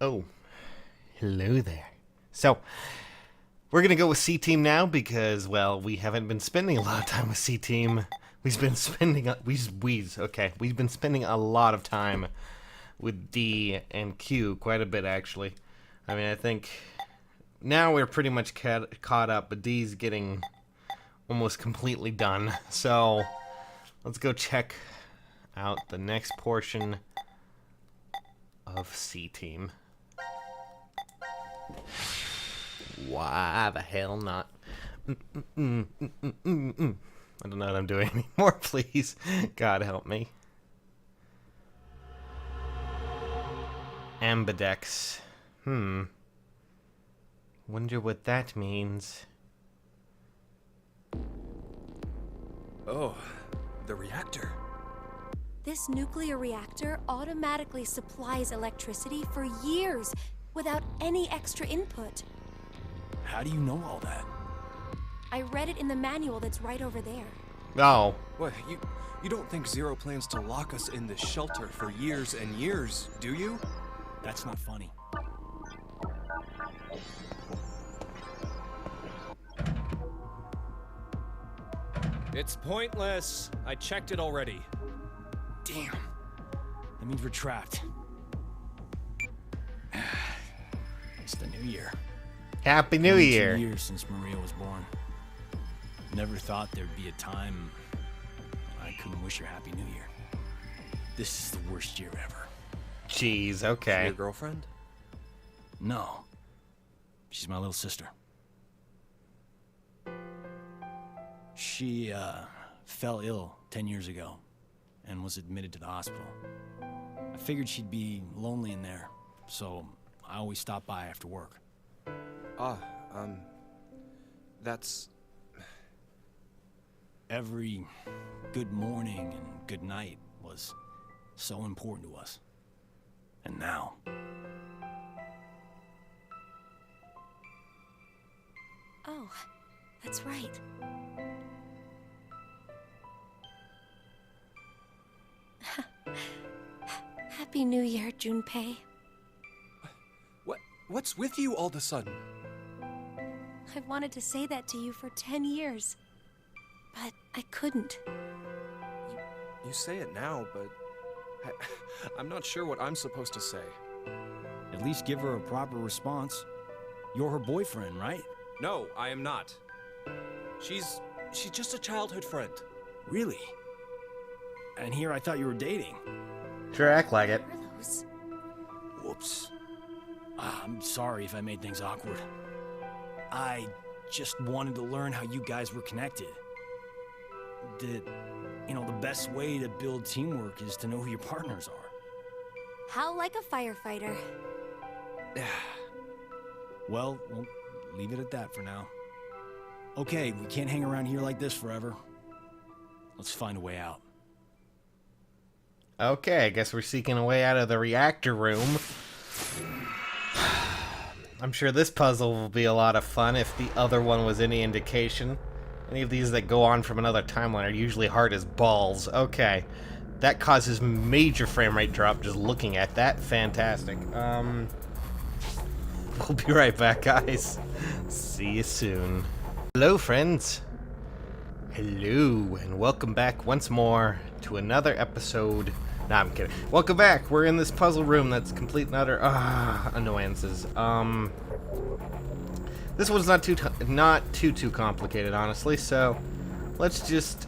Oh, hello there. So, we're gonna go with C Team now because, well, we haven't been spending a lot of time with C Team. We've been spending a lot of time with D and Q, quite a bit actually. I mean, I think now we're pretty much caught up, but D's getting almost completely done. So, let's go check out the next portion of C Team. Why the hell not? I don't know what I'm doing anymore, please. God help me. Ambidex. Wonder what that means. Oh, the reactor. This nuclear reactor automatically supplies electricity for years without any extra input. How do you know all that? I read it in the manual that's right over there. Oh. What, you don't think Zero plans to lock us in this shelter for years and years, do you? That's not funny. It's pointless. I checked it already. Damn. That means we're trapped. It's the new year. Happy New 22 Year. years since Maria was born. Never thought there'd be a time I couldn't wish her Happy New Year. This is the worst year ever. Jeez, okay. Your girlfriend? No. She's my little sister. She, fell ill 10 years ago and was admitted to the hospital. I figured she'd be lonely in there, so I always stop by after work. That's... Every good morning and good night was so important to us. And now... Oh, that's right. Happy New Year, Junpei. What's with you all of a sudden? I've wanted to say that to you for 10 years, but I couldn't. You say it now, but... I'm not sure what I'm supposed to say. At least give her a proper response. You're her boyfriend, right? No, I am not. She's just a childhood friend. Really? And here I thought you were dating. Sure act like it. Carlos. Whoops. I'm sorry if I made things awkward. I just wanted to learn how you guys were connected. The best way to build teamwork is to know who your partners are. How like a firefighter. Well, we'll leave it at that for now. Okay, we can't hang around here like this forever. Let's find a way out. Okay, I guess we're seeking a way out of the reactor room. I'm sure this puzzle will be a lot of fun if the other one was any indication. Any of these that go on from another timeline are usually hard as balls. Okay. That causes major frame rate drop just looking at that. Fantastic. We'll be right back, guys. See you soon. Hello, friends. Hello, and welcome back once more to another episode. Nah, I'm kidding. Welcome back. We're in this puzzle room that's complete and utter annoyances. This one's not too complicated, honestly. So let's just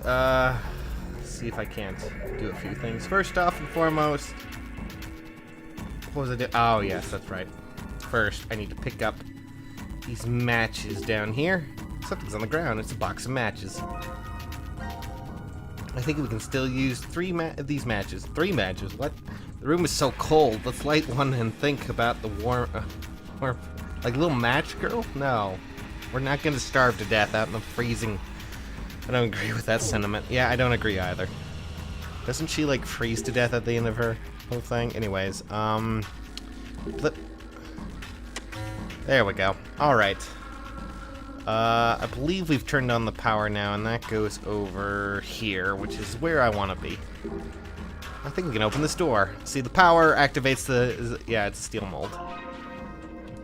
see if I can't do a few things. First off and foremost, what was I doing? Oh yes, that's right. First, I need to pick up these matches down here. Something's on the ground. It's a box of matches. I think we can still use these matches. 3 matches. What? The room is so cold. Let's light one and think about the warm. Like little match girl? No. We're not gonna starve to death out in the freezing. I don't agree with that sentiment. Yeah, I don't agree either. Doesn't she like freeze to death at the end of her whole thing? Anyways, there we go. Alright. I believe we've turned on the power now, and that goes over here, which is where I want to be. I think we can open this door. See, the power activates the... Yeah, it's steel mold.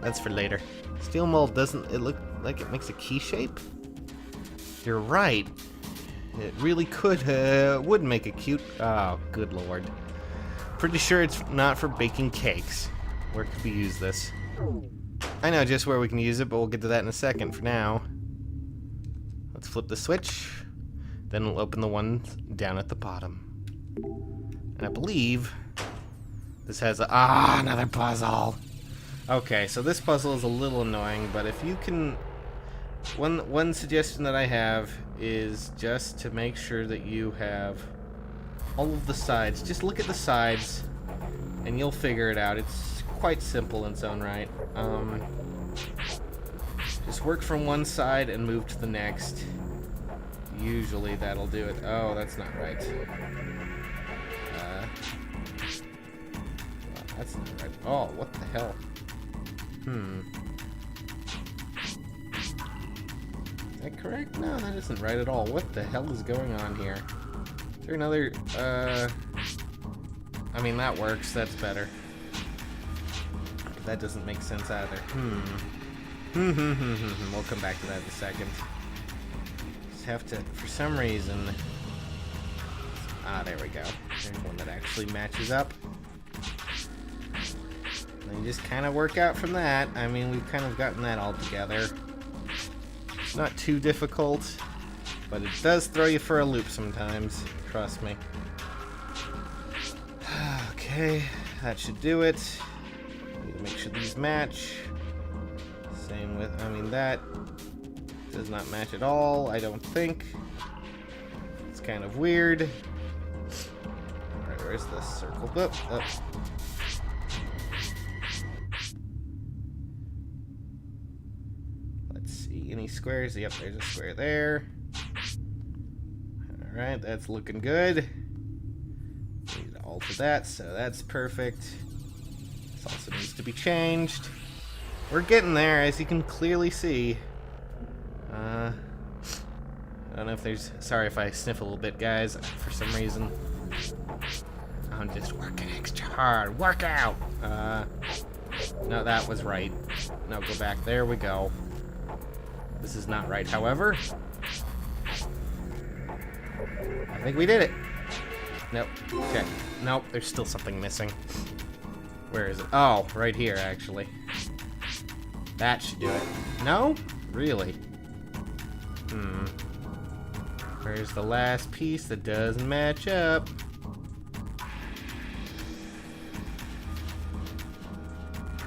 That's for later. Steel mold doesn't it look like it makes a key shape? You're right. It really could, would make a cute... Oh, good lord. Pretty sure it's not for baking cakes. Where could we use this? I know just where we can use it, but we'll get to that in a second. For now, let's flip the switch. Then we'll open the one down at the bottom. And I believe this has a... Ah, another puzzle! Okay, so this puzzle is a little annoying, but if you can... One suggestion that I have is just to make sure that you have all of the sides. Just look at the sides, and you'll figure it out. It's quite simple in its own right. Just work from one side and move to the next. Usually that'll do it. Oh, that's not right. That's not right. Oh, what the hell? Is that correct? No, that isn't right at all. What the hell is going on here? Is there another, I mean, that works. That's better. But that doesn't make sense either. We'll come back to that in a second. Just have to, for some reason... Ah, there we go. There's one that actually matches up. And you just kind of work out from that. I mean, we've kind of gotten that all together. It's not too difficult, but it does throw you for a loop sometimes. Trust me. Okay, that should do it. Need to make sure these match. Same with, I mean, that does not match at all, I don't think. It's kind of weird. Alright, where's this circle? Oh. Let's see, any squares? Yep, there's a square there. Alright, that's looking good. Need to alter that, so that's perfect. This also needs to be changed. We're getting there, as you can clearly see. I don't know if there's... Sorry if I sniff a little bit, guys, for some reason. I'm just working extra hard. Work out! No, that was right. No, go back. There we go. This is not right, however. I think we did it. Nope. Okay. Nope, there's still something missing. Where is it? Oh, right here, actually. That should do it. No? Really? Where's the last piece that doesn't match up?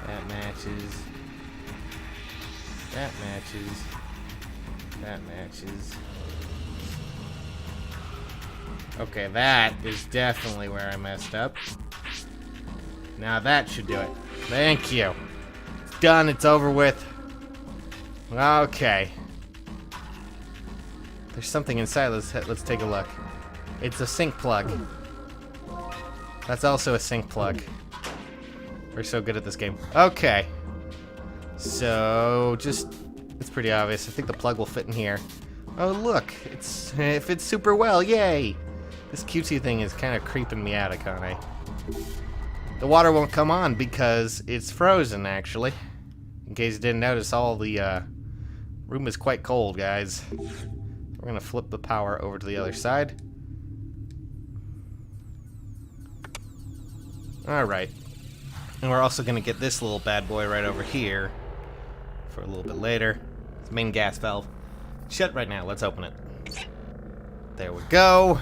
That matches. That matches. That matches. Okay, that is definitely where I messed up. Now that should do it. Thank you. It's done. It's over with. Okay. There's something inside. Let's take a look. It's a sink plug. That's also a sink plug. We're so good at this game. Okay. So it's pretty obvious. I think the plug will fit in here. Oh look, it fits super well. Yay! This cutesy thing is kind of creeping me out, Akane. The water won't come on because it's frozen, actually. In case you didn't notice, all the room is quite cold, guys. We're gonna flip the power over to the other side. Alright. And we're also gonna get this little bad boy right over here for a little bit later. It's the main gas valve. Shut right now. Let's open it. There we go.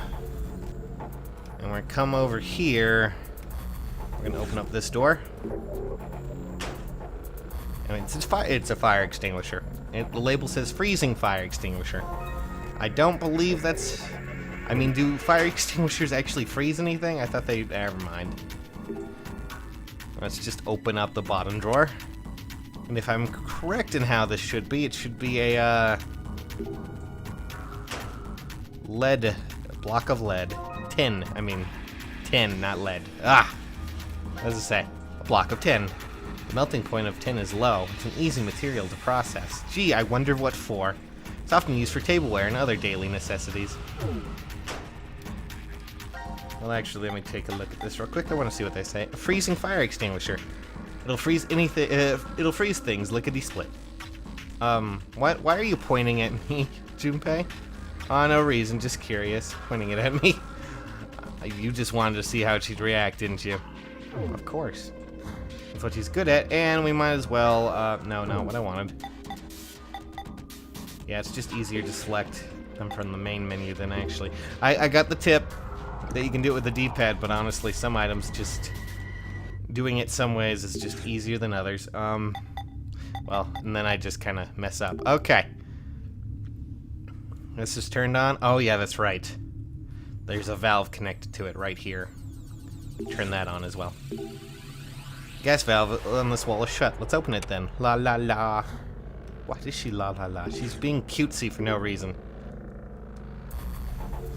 And we're gonna come over here. We're gonna open up this door. I mean, it's a fire extinguisher. The label says freezing fire extinguisher. I don't believe that's... I mean, do fire extinguishers actually freeze anything? I thought they... Never mind. Let's just open up the bottom drawer. And if I'm correct in how this should be, it should be a, lead... block of lead. Tin. I mean, tin, not lead. Ah! What does it say? A block of tin. The melting point of tin is low. It's an easy material to process. Gee, I wonder what for. It's often used for tableware and other daily necessities. Well, actually, let me take a look at this real quick. I want to see what they say. A freezing fire extinguisher. It'll freeze anything. It'll freeze things. Lickety split. What? Why are you pointing at me, Junpei? Oh, no reason. Just curious. Pointing it at me. You just wanted to see how she'd react, didn't you? Of course. That's what she's good at, and we might as well. No, not what I wanted. Yeah, it's just easier to select them from the main menu than actually. I got the tip that you can do it with the D-pad, but honestly, some items just doing it some ways is just easier than others. Well, and then I just kind of mess up. Okay. This is turned on. Oh yeah, that's right. There's a valve connected to it right here. Turn that on as well. Gas valve on this wall is shut. Let's open it then. La la la. Why is she la la la? She's being cutesy for no reason.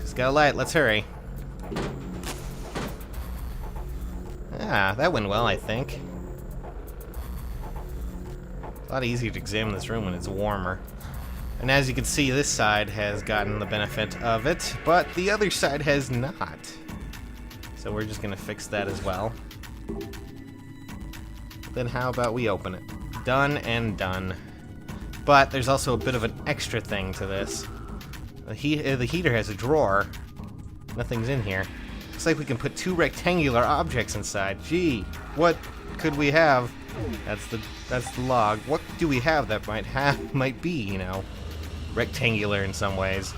She's got a light. Let's hurry. Ah, that went well, I think. It's a lot easier to examine this room when it's warmer. And as you can see, this side has gotten the benefit of it, but the other side has not. So we're just gonna fix that as well. Then how about we open it? Done and done. But there's also a bit of an extra thing to this. The heater has a drawer. Nothing's in here. Looks like we can put 2 rectangular objects inside. Gee, what could we have? That's the log. What do we have that might be, you know, rectangular in some ways?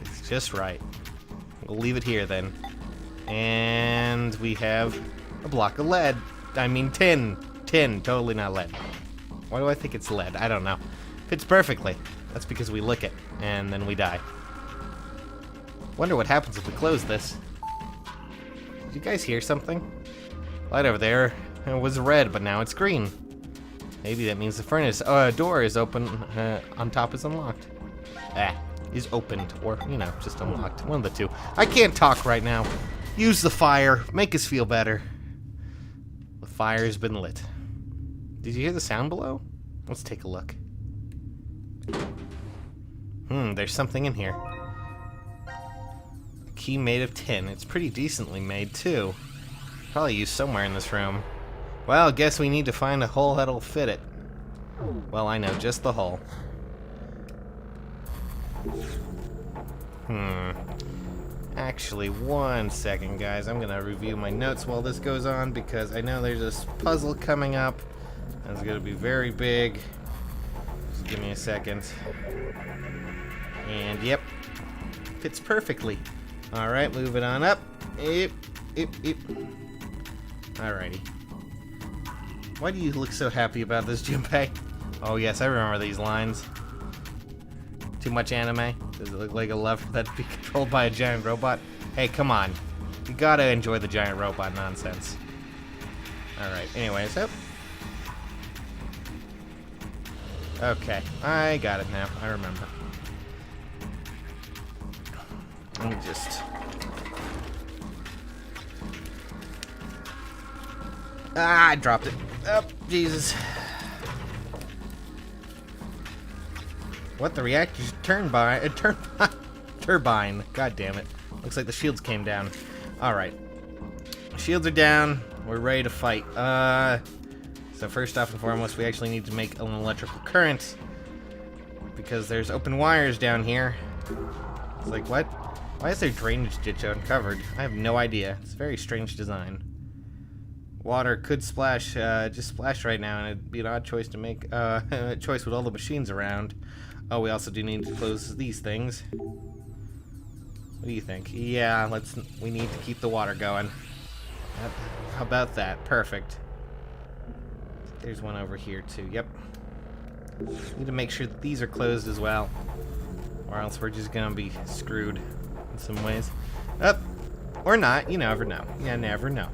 It's just right. We'll leave it here then. And we have a block of lead. I mean tin. Tin, totally not lead. Why do I think it's lead? I don't know. Fits perfectly. That's because we lick it, and then we die. Wonder what happens if we close this. Did you guys hear something? Light over there. It was red, but now it's green. Maybe that means the furnace door is open. On top is unlocked. Is opened, or you know, just unlocked. One of the two. I can't talk right now. Use the fire. Make us feel better. The fire's been lit. Did you hear the sound below? Let's take a look. There's something in here. A key made of tin. It's pretty decently made, too. Probably used somewhere in this room. Well, guess we need to find a hole that'll fit it. Well, I know, just the hole. Actually, one second, guys. I'm gonna review my notes while this goes on, because I know there's this puzzle coming up. It's gonna be very big. Just give me a second. And yep, fits perfectly. Alright, move it on up. Yep. Alrighty. Why do you look so happy about this, Junpei? Oh yes, I remember these lines. Too much anime? Does it look like a lever that'd be controlled by a giant robot? Hey, come on. You gotta enjoy the giant robot nonsense. Alright, anyways, up. Okay, I got it now. I remember. Let me just... I dropped it. Oh, Jesus. What? The reactor's turbine. God damn it. Looks like the shields came down. Alright. Shields are down. We're ready to fight. So first off and foremost, we actually need to make an electrical current. Because there's open wires down here. It's like, what? Why is there drainage ditch uncovered? I have no idea. It's a very strange design. Water could splash, just splash right now, and it'd be an odd choice to make, a choice with all the machines around. Oh, we also do need to close these things. What do you think? Yeah, we need to keep the water going. How about that? Perfect. There's one over here, too. Yep. Need to make sure that these are closed as well. Or else we're just gonna be screwed in some ways. Up! Or not, you never know. You never know.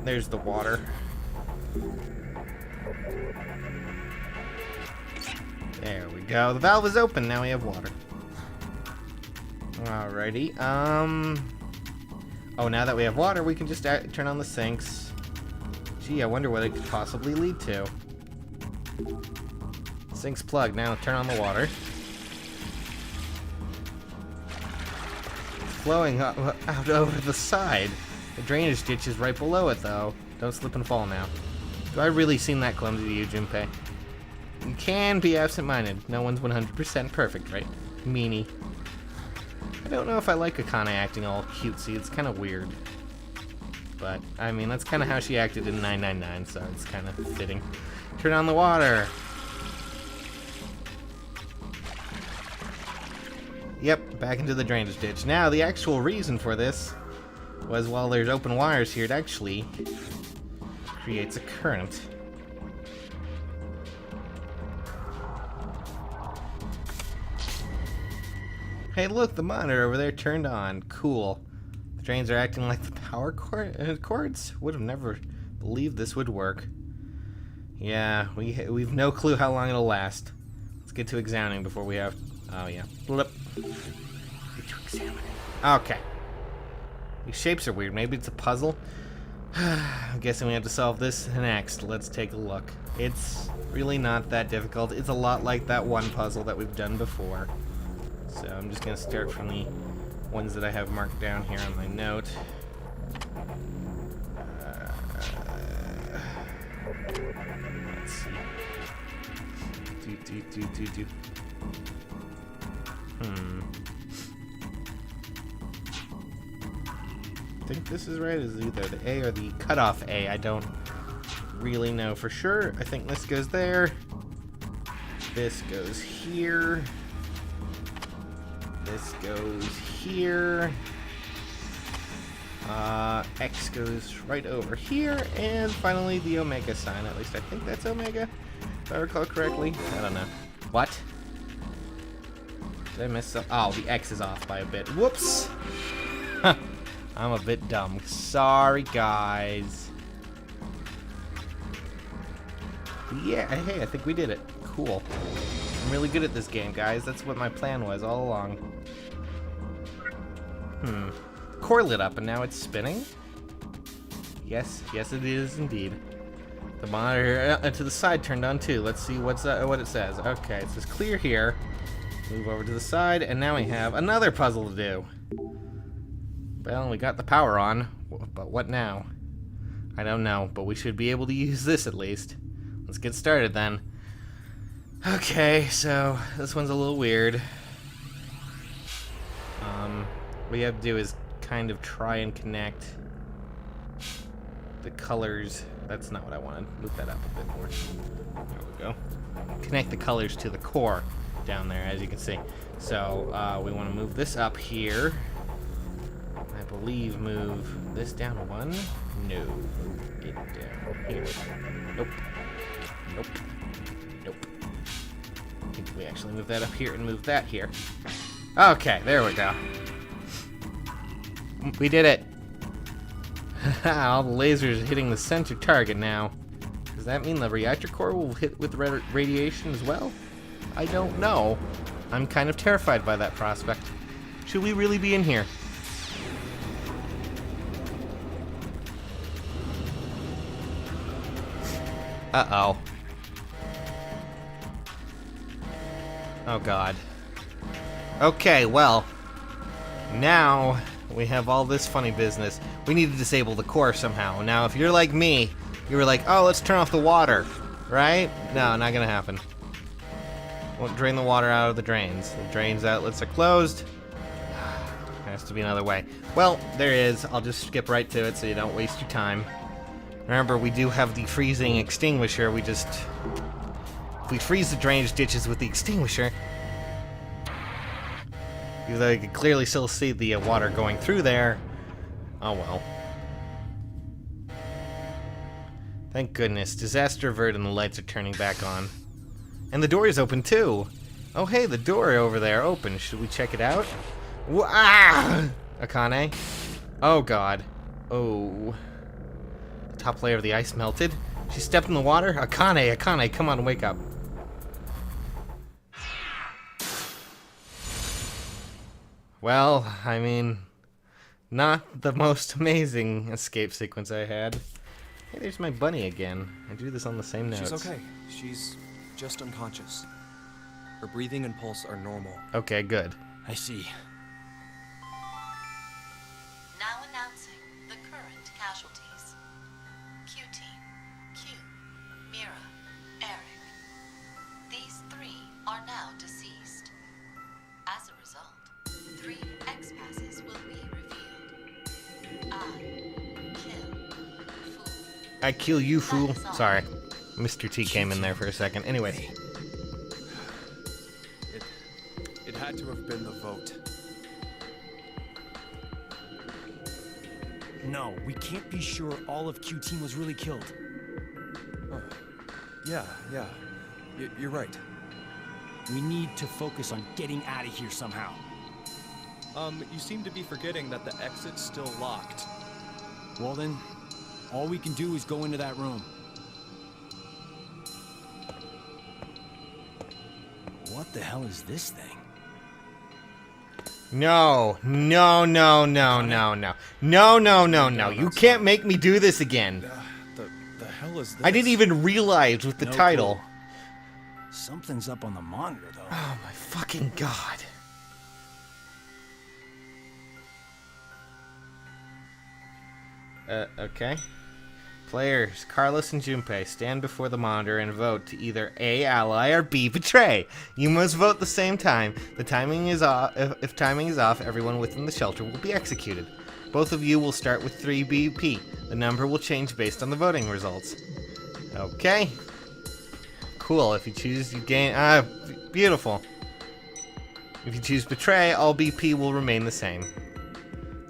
There's the water. There we go. The valve is open. Now we have water. Alrighty. Oh, now that we have water, we can just turn on the sinks. Gee, I wonder what it could possibly lead to. Sink's plugged. Now turn on the water. flowing out over the side. The drainage ditch is right below it, though. Don't slip and fall now. Do I really seem that clumsy to you, Junpei? You can be absent-minded. No one's 100% perfect, right? Meanie. I don't know if I like Akane acting all cutesy. It's kind of weird. But, I mean, that's kind of how she acted in 999, so it's kind of fitting. Turn on the water! Yep, back into the drainage ditch. Now, the actual reason for this was while there's open wires here, it actually creates a current. Hey, look, the monitor over there turned on. Cool. The drains are acting like the power cords? Would have never believed this would work. Yeah, we've no clue how long it'll last. Let's get to examining before we have... Oh, yeah. Blip. Get to examining. Okay. These shapes are weird. Maybe it's a puzzle? I'm guessing we have to solve this next. Let's take a look. It's really not that difficult. It's a lot like that one puzzle that we've done before. So I'm just going to start from the ones that I have marked down here on my note. Let's see. I think this is right. Is either the A or the cutoff A. I don't really know for sure. I think this goes there. This goes here. This goes here. X goes right over here. And finally the Omega sign. At least I think that's Omega, if I recall correctly. I don't know. What? Did I miss some? Oh, the X is off by a bit. Whoops! I'm a bit dumb. Sorry, guys. Yeah, hey, I think we did it. Cool. I'm really good at this game, guys. That's what my plan was all along. Core lit up and now it's spinning? Yes, yes it is indeed. The monitor to the side turned on too. Let's see what it says. Okay, it says clear here. Move over to the side, and now we have another puzzle to do. Well, we got the power on, but what now? I don't know, but we should be able to use this at least. Let's get started then. Okay, so this one's a little weird. What you have to do is kind of try and connect the colors. That's not what I wanted. Move that up a bit more. There we go. Connect the colors to the core down there, as you can see. So we want to move this up here. I believe move this down one. No, move it down here. Nope. Nope. Nope. I think we actually move that up here and move that here. Okay, there we go. We did it. All the lasers are hitting the center target now. Does that mean the reactor core will hit with radiation as well? I don't know. I'm kind of terrified by that prospect. Should we really be in here? Uh-oh. Oh, God. Okay, well, now we have all this funny business. We need to disable the core somehow. Now, if you're like me, you were like, oh, let's turn off the water, right? No, not gonna happen. Won't drain the water out of the drains. The drains outlets are closed. Has to be another way. Well, there is. I'll just skip right to it so you don't waste your time. Remember, we do have the freezing extinguisher. If we freeze the drainage ditches with the extinguisher, even though you can clearly still see the water going through there, oh well. Thank goodness. Disaster averted and the lights are turning back on. And the door is open too. Oh hey, the door over there open. Should we check it out? Ah! Akane. Oh god. Oh. The top layer of the ice melted. She stepped in the water. Akane, come on, wake up. Well, I mean, not the most amazing escape sequence I had. Hey, there's my bunny again. I drew this on the same notes. She's okay. She's just unconscious. Her breathing and pulse are normal. Okay, good. I see. Announcing the current casualties. Q-Team, Q, Mira, Eric. These 3 are now deceased. As a result, 3 X-passes will be revealed. I kill you, fool. That is all. Sorry. Mr. T came in there for a second. Anyway. It had to have been the vote. No, we can't be sure all of Q-Team was really killed. Yeah. You're right. We need to focus on getting out of here somehow. You seem to be forgetting that the exit's still locked. Well then, all we can do is go into that room. What the hell is this thing? No. You can't make me do this again. The hell is this? I didn't even realize with the No title. clue. Something's up on the monitor, though. Oh my fucking god. Okay. Players, Carlos and Junpei, stand before the monitor and vote to either A, ally, or B, betray. You must vote the same time. The timing is off. If timing is off, everyone within the shelter will be executed. Both of you will start with 3 BP. The number will change based on the voting results. Okay. Cool. If you choose, you gain. Beautiful. If you choose betray, all BP will remain the same.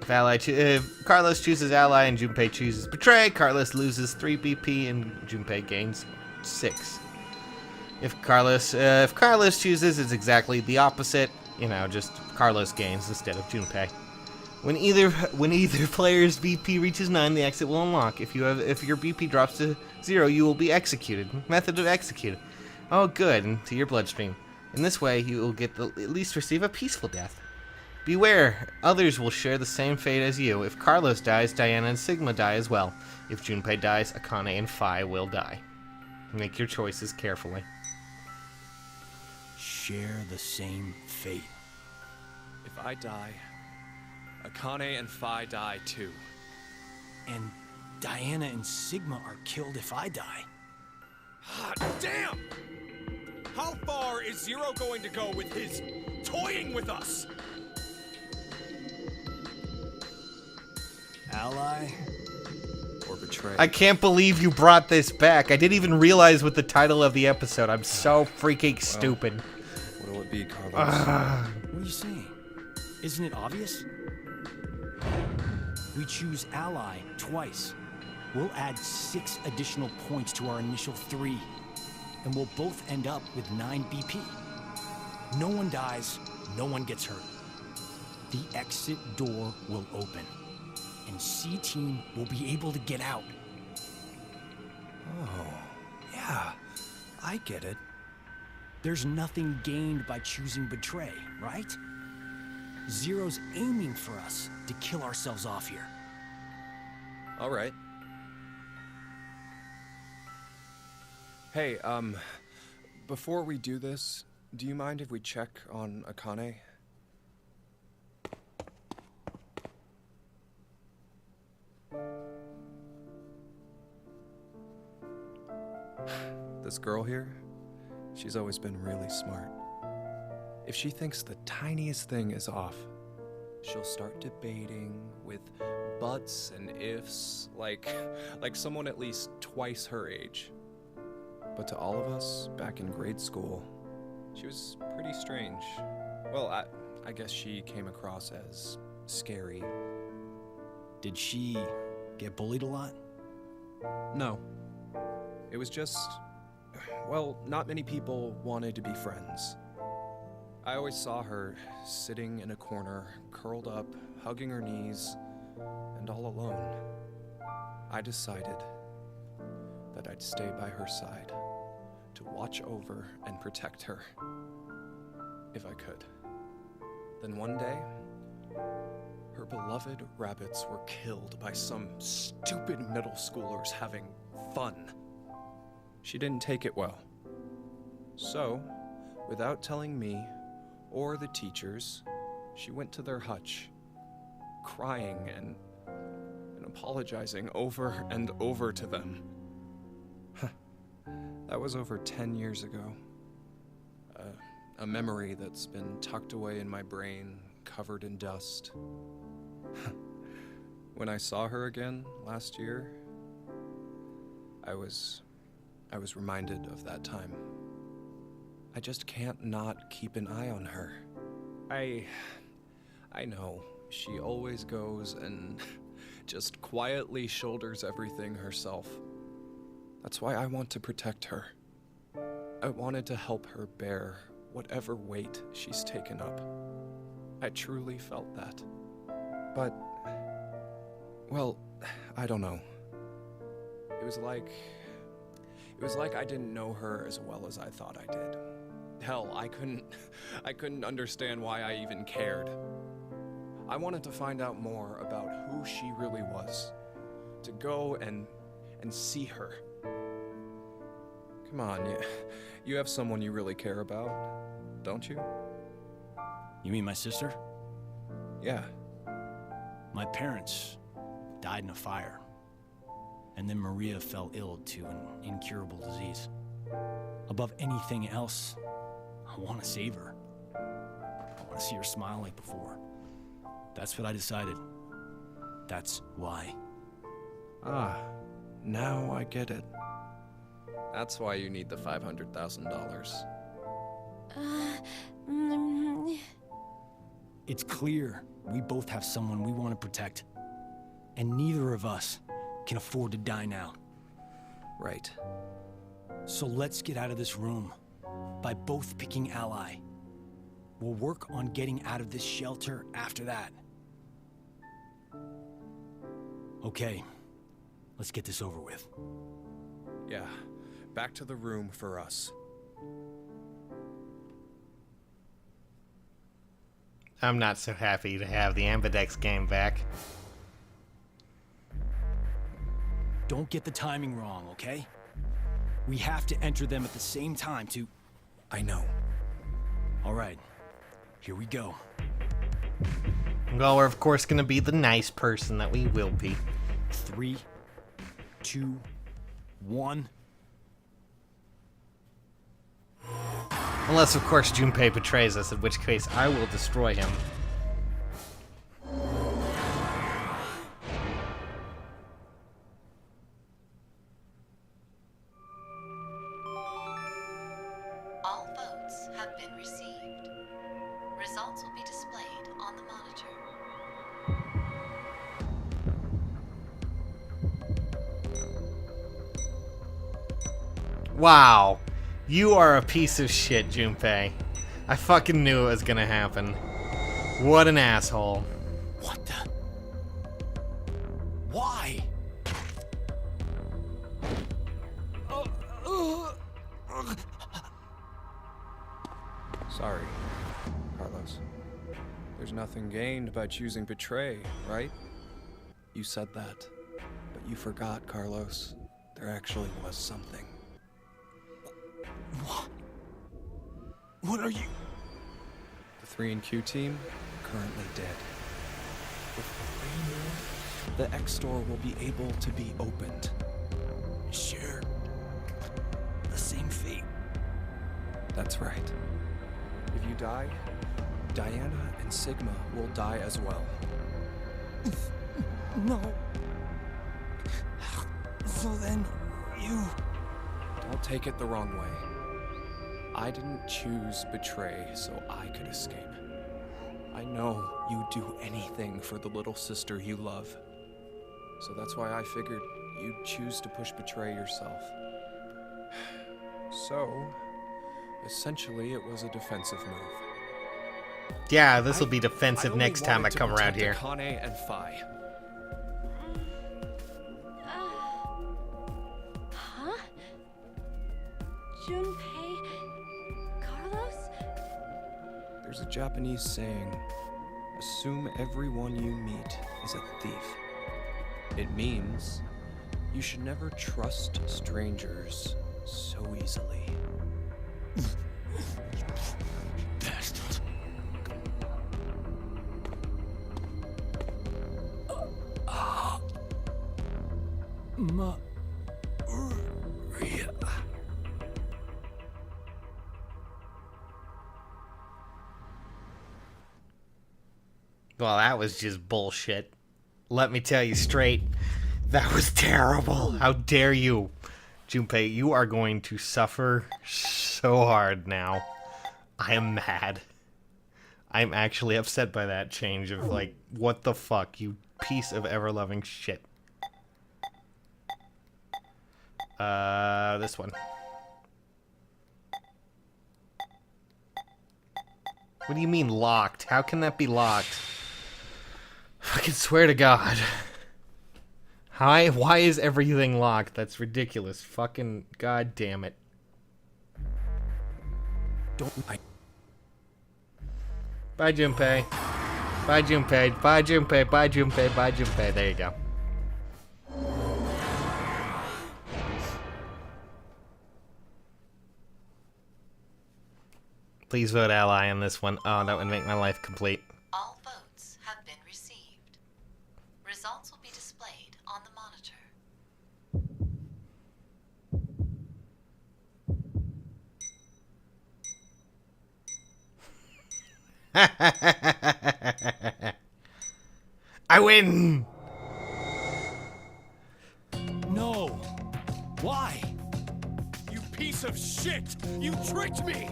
If Carlos chooses ally and Junpei chooses betray, Carlos loses 3 BP and Junpei gains 6. If Carlos chooses, it's exactly the opposite. You know, just Carlos gains instead of Junpei. When either player's BP reaches 9, the exit will unlock. If your BP drops to 0, you will be executed. Method of executed. Oh, good, into your bloodstream. In this way, you will at least receive a peaceful death. Beware, others will share the same fate as you. If Carlos dies, Diana and Sigma die as well. If Junpei dies, Akane and Phi will die. Make your choices carefully. Share the same fate. If I die, Akane and Phi die too. And Diana and Sigma are killed if I die. Hot damn! How far is Zero going to go with his toying with us? Ally? Or betray. I can't believe you brought this back. I didn't even realize with the title of the episode. I'm so freaking stupid. What'll it be, Carlos? What are you saying? Isn't it obvious? We choose ally twice. We'll add 6 additional points to our initial 3. And we'll both end up with 9 BP. No one dies, no one gets hurt. The exit door will open. And C-Team will be able to get out. Oh, yeah. I get it. There's nothing gained by choosing betray, right? Zero's aiming for us to kill ourselves off here. All right. Hey, before we do this, do you mind if we check on Akane? This girl here, she's always been really smart. If she thinks the tiniest thing is off, she'll start debating with buts and ifs, like someone at least twice her age. But to all of us back in grade school, she was pretty strange. Well, I guess she came across as scary. Did she get bullied a lot? No. It was just, well, not many people wanted to be friends. I always saw her sitting in a corner, curled up, hugging her knees, and all alone. I decided that I'd stay by her side to watch over and protect her, if I could. Then one day, her beloved rabbits were killed by some stupid middle schoolers having fun. She didn't take it well. So, without telling me or the teachers, she went to their hutch, crying and and apologizing over and over to them. That was over 10 years ago. A memory that's been tucked away in my brain, covered in dust. When I saw her again last year, I was reminded of that time. I just can't not keep an eye on her. I know, she always goes and just quietly shoulders everything herself. That's why I want to protect her. I wanted to help her bear whatever weight she's taken up. I truly felt that. But, well, I don't know. It was like I didn't know her as well as I thought I did. Hell, I couldn't understand why I even cared. I wanted to find out more about who she really was. To go and see her. Come on, you have someone you really care about, don't you? You mean my sister? Yeah. My parents died in a fire. And then Maria fell ill to an incurable disease. Above anything else, I want to save her. I want to see her smile like before. That's what I decided. That's why. Ah, now I get it. That's why you need the $500,000. It's clear we both have someone we want to protect. And neither of us can afford to die now. Right. So let's get out of this room by both picking ally. We'll work on getting out of this shelter after that. Okay, let's get this over with. Yeah, back to the room for us. I'm not so happy to have the Ambidex game back. Don't get the timing wrong, okay? We have to enter them at the same time to... I know. All right, here we go. Well, we're of course going to be the nice person that we will be. 3, 2, 1. Unless, of course, Junpei betrays us, in which case I will destroy him. All votes have been received. Results will be displayed on the monitor. Wow. You are a piece of shit, Junpei. I fucking knew it was gonna happen. What an asshole. What the... Why? Sorry, Carlos. There's nothing gained by choosing betray, right? You said that, but you forgot, Carlos. There actually was something. What are you... The 3&Q team, currently dead. With the X store will be able to be opened. Share the same fate? That's right. If you die, Diana and Sigma will die as well. No. So then, you... Don't take it the wrong way. I didn't choose betray so I could escape. I know you'd do anything for the little sister you love. So that's why I figured you'd choose to push betray yourself. So, essentially it was a defensive move. Yeah, this will be defensive next time I come around here. Kane and Phi. Huh? Junpei? Carlos? There's a Japanese saying, assume everyone you meet is a thief. It means you should never trust strangers so easily. Bastard. Maria. Well, that was just bullshit. Let me tell you straight, that was terrible. How dare you? Junpei, you are going to suffer so hard now. I am mad. I'm actually upset by that change of, like, what the fuck, you piece of ever-loving shit. This one. What do you mean locked? How can that be locked? Fucking swear to God. Why is everything locked? That's ridiculous. Fucking God damn it. Bye, Junpei. Bye, Junpei. Bye, Junpei. Bye, Junpei. Bye, Junpei. There you go. Please vote ally on this one. Oh, that would make my life complete. All votes have been received. Results will be displayed on the monitor. I win! No. Why? You piece of shit! You tricked me!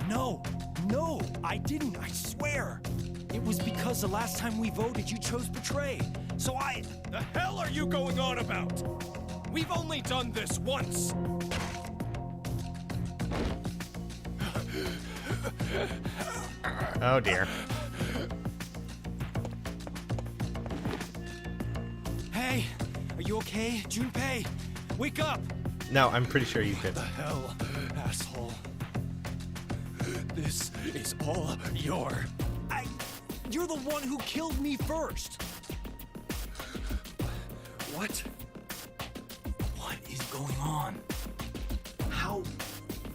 No, I didn't, I swear. It was because the last time we voted, you chose betray. So I... The hell are you going on about? We've only done this once! Oh dear. Hey, are you okay, Junpei? Wake up! No, I'm pretty sure you did. Hell, asshole. This is all your... You're the one who killed me first! What? What is going on? How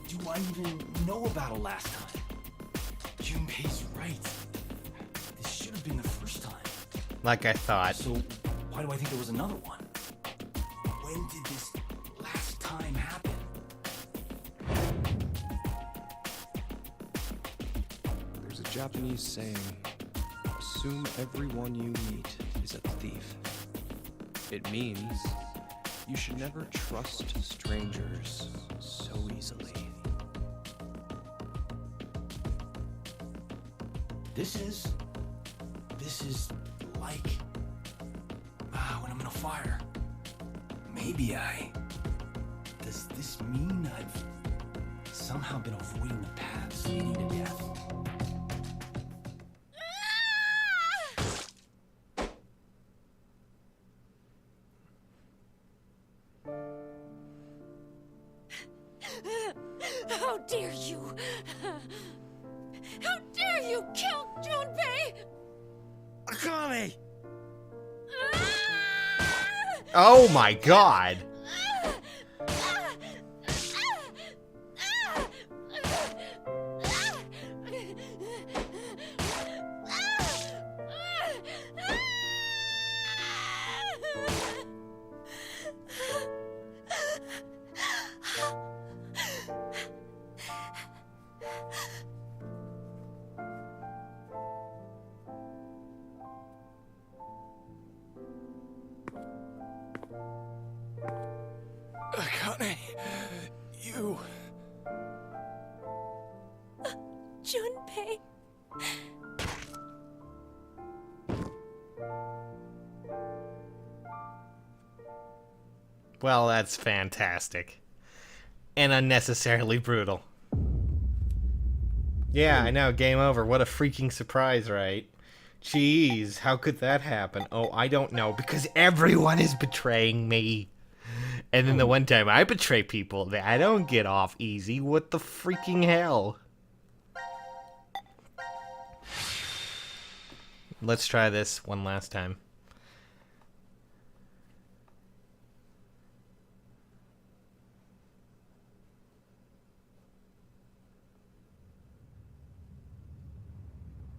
do I even know about it last time? Junpei's right. This should have been the first time. Like I thought. So, why do I think there was another one? When did this last time happen? There's a Japanese saying, assume everyone you meet is a thief. It means you should never trust strangers so easily. This is like when I'm in a fire. Maybe does this mean I've somehow been avoiding the paths leading to death? How dare you! How dare you kill Junpei! Akane! Oh my God. Akane, you... Junpei. Well, that's fantastic. And unnecessarily brutal. Yeah, I know, game over. What a freaking surprise, right? Jeez, how could that happen? Oh, I don't know, because everyone is betraying me. And then the one time I betray people, I don't get off easy. What the freaking hell? Let's try this one last time.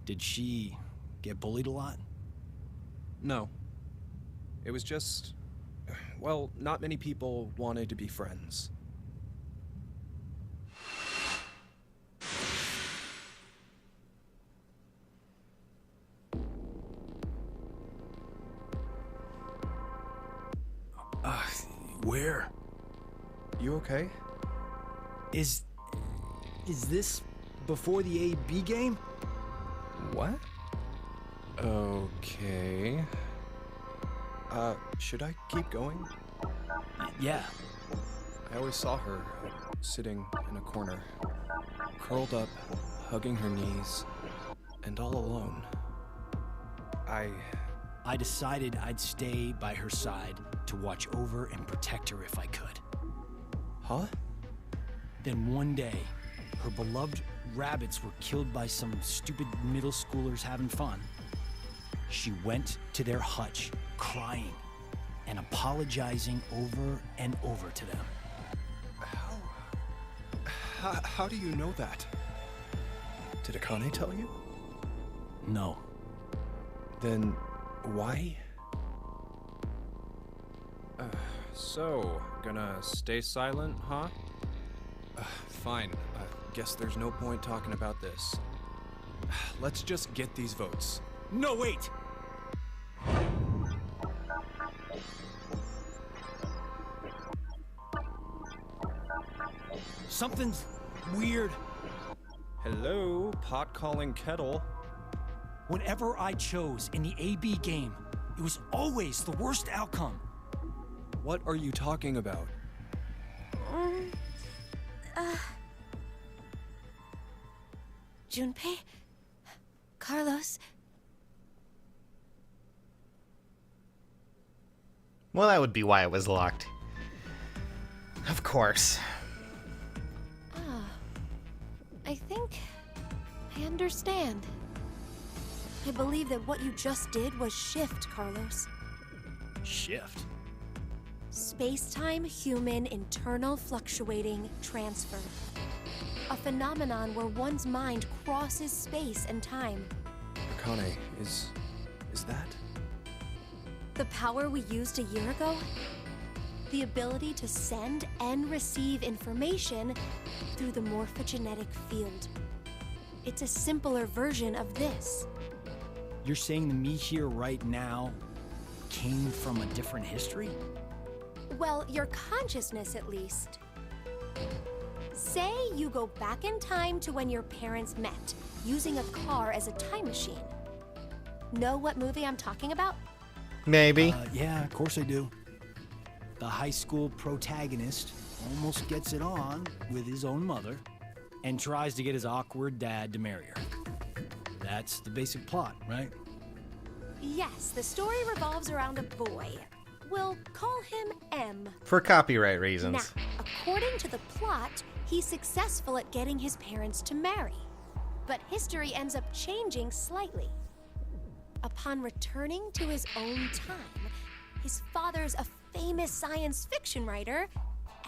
Did she get bullied a lot? No. It was just... well, not many people wanted to be friends. Where? You okay? Is this before the AB game? What? Okay. Should I keep going? Yeah. I always saw her sitting in a corner, curled up, hugging her knees, and all alone. I decided I'd stay by her side to watch over and protect her if I could. Huh? Then one day, her beloved rabbits were killed by some stupid middle schoolers having fun. She went to their hutch, crying and apologizing over and over to them. How do you know that? Did Akane tell you? No. Then why? So, gonna stay silent, huh? Fine. Guess there's no point talking about this. Let's just get these votes. No, wait! Something's weird. Hello, pot calling kettle. Whatever I chose in the AB game, it was always the worst outcome. What are you talking about? Junpei? Carlos? Well, that would be why it was locked. Of course. I think I understand. I believe that what you just did was shift, Carlos. Shift? Space-time human internal fluctuating transfer. A phenomenon where one's mind crosses space and time. Akane, is that? The power we used a year ago? The ability to send and receive information through the morphogenetic field. It's a simpler version of this. You're saying the me here right now came from a different history? Well, your consciousness at least. Say you go back in time to when your parents met, using a car as a time machine. Know what movie I'm talking about? Maybe. Yeah, of course I do. The high school protagonist almost gets it on with his own mother and tries to get his awkward dad to marry her. That's the basic plot, right? Yes, the story revolves around a boy. We'll call him M. For copyright reasons. Now, according to the plot, he's successful at getting his parents to marry. But history ends up changing slightly. Upon returning to his own time, his father's a famous science fiction writer,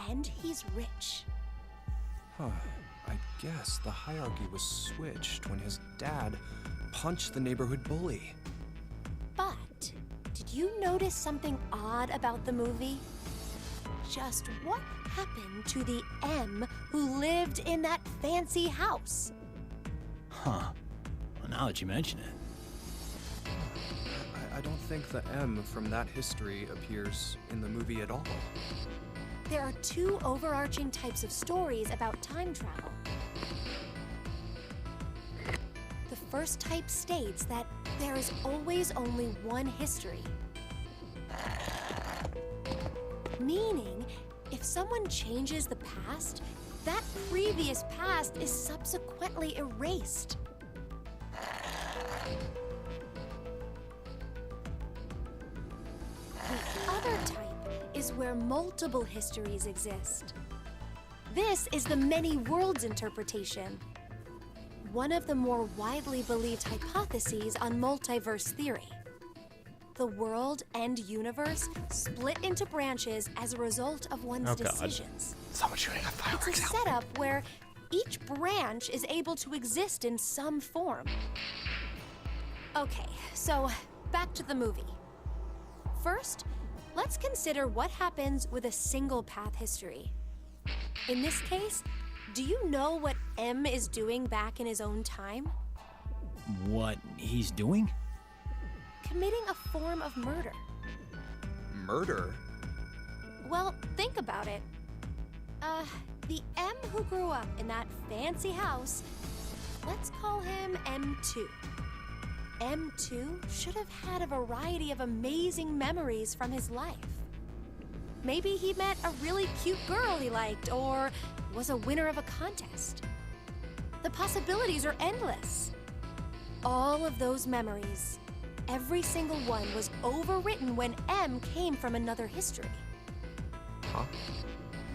and he's rich. Huh. I guess the hierarchy was switched when his dad punched the neighborhood bully. But, did you notice something odd about the movie? Just what happened to the M who lived in that fancy house? Huh. Well, now that you mention it. I don't think the M from that history appears in the movie at all. There are two overarching types of stories about time travel. The first type states that there is always only one history. Meaning, if someone changes the past, that previous past is subsequently erased. The other type is where multiple histories exist. This is the many worlds interpretation. One of the more widely believed hypotheses on multiverse theory. The world and universe split into branches as a result of one's decisions. Someone shooting up fireworks. It's a setup where each branch is able to exist in some form. Okay, so back to the movie. First, Let's consider what happens with a single path history. In this case, do you know what M is doing back in his own time? What he's doing? Committing a form of murder. Murder? Well, think about it. The M who grew up in that fancy house, let's call him M2. M2 should have had a variety of amazing memories from his life. Maybe he met a really cute girl he liked, or was a winner of a contest. The possibilities are endless. All of those memories, every single one was overwritten when M came from another history. Huh?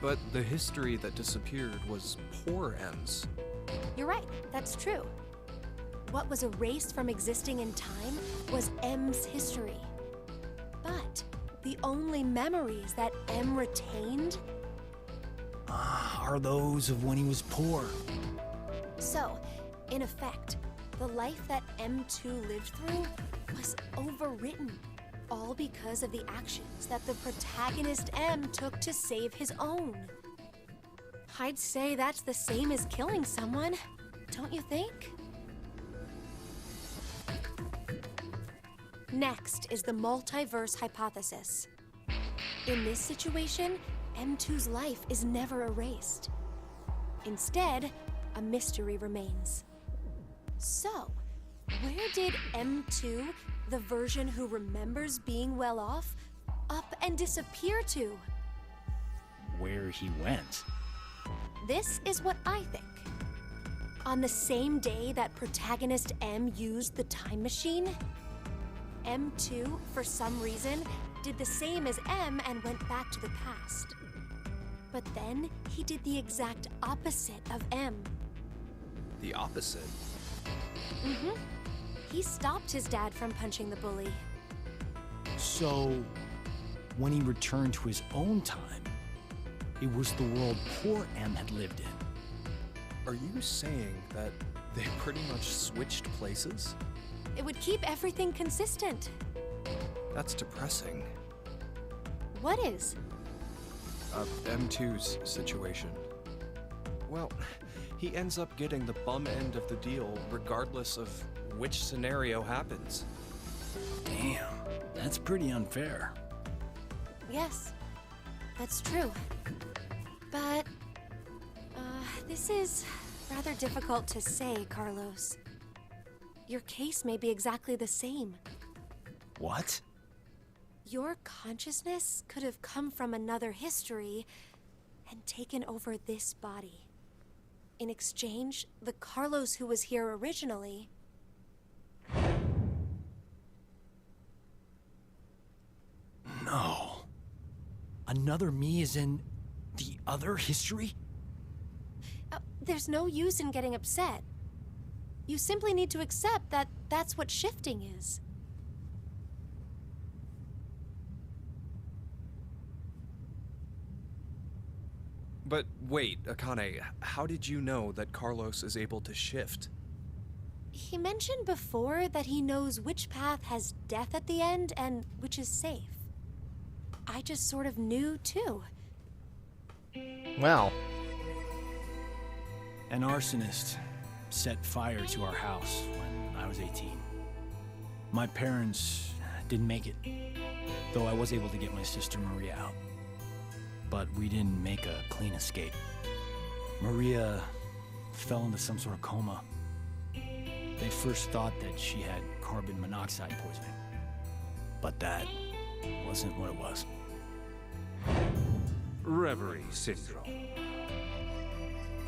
But the history that disappeared was poor M's. You're right, that's true. What was erased from existing in time was M's history. But the only memories that M retained... Are those of when he was poor. So, in effect, the life that M2 lived through was overwritten, all because of the actions that the protagonist M took to save his own. I'd say that's the same as killing someone, don't you think? Next is the multiverse hypothesis. In this situation, M2's life is never erased. Instead, a mystery remains. So, where did M2, the version who remembers being well off, up and disappear to? Where he went. This is what I think. On the same day that protagonist M used the time machine, M2, for some reason, did the same as M and went back to the past. But then, he did the exact opposite of M. The opposite? Mm-hmm. He stopped his dad from punching the bully. So, when he returned to his own time, it was the world poor M had lived in. Are you saying that they pretty much switched places? It would keep everything consistent. That's depressing. What is? M2's situation. Well, he ends up getting the bum end of the deal regardless of which scenario happens. Damn, that's pretty unfair. Yes, that's true. But, this is rather difficult to say, Carlos. Your case may be exactly the same. What? Your consciousness could have come from another history and taken over this body. In exchange, the Carlos who was here originally... No. Another me is in the other history? There's no use in getting upset. You simply need to accept that that's what shifting is. But wait, Akane, how did you know that Carlos is able to shift? He mentioned before that he knows which path has death at the end and which is safe. I just sort of knew, too. Well, An arsonist set fire to our house when I was 18. My parents didn't make it, though I was able to get my sister Maria out. But we didn't make a clean escape. Maria fell into some sort of coma. They first thought that she had carbon monoxide poisoning, but that wasn't what it was. Reverie syndrome.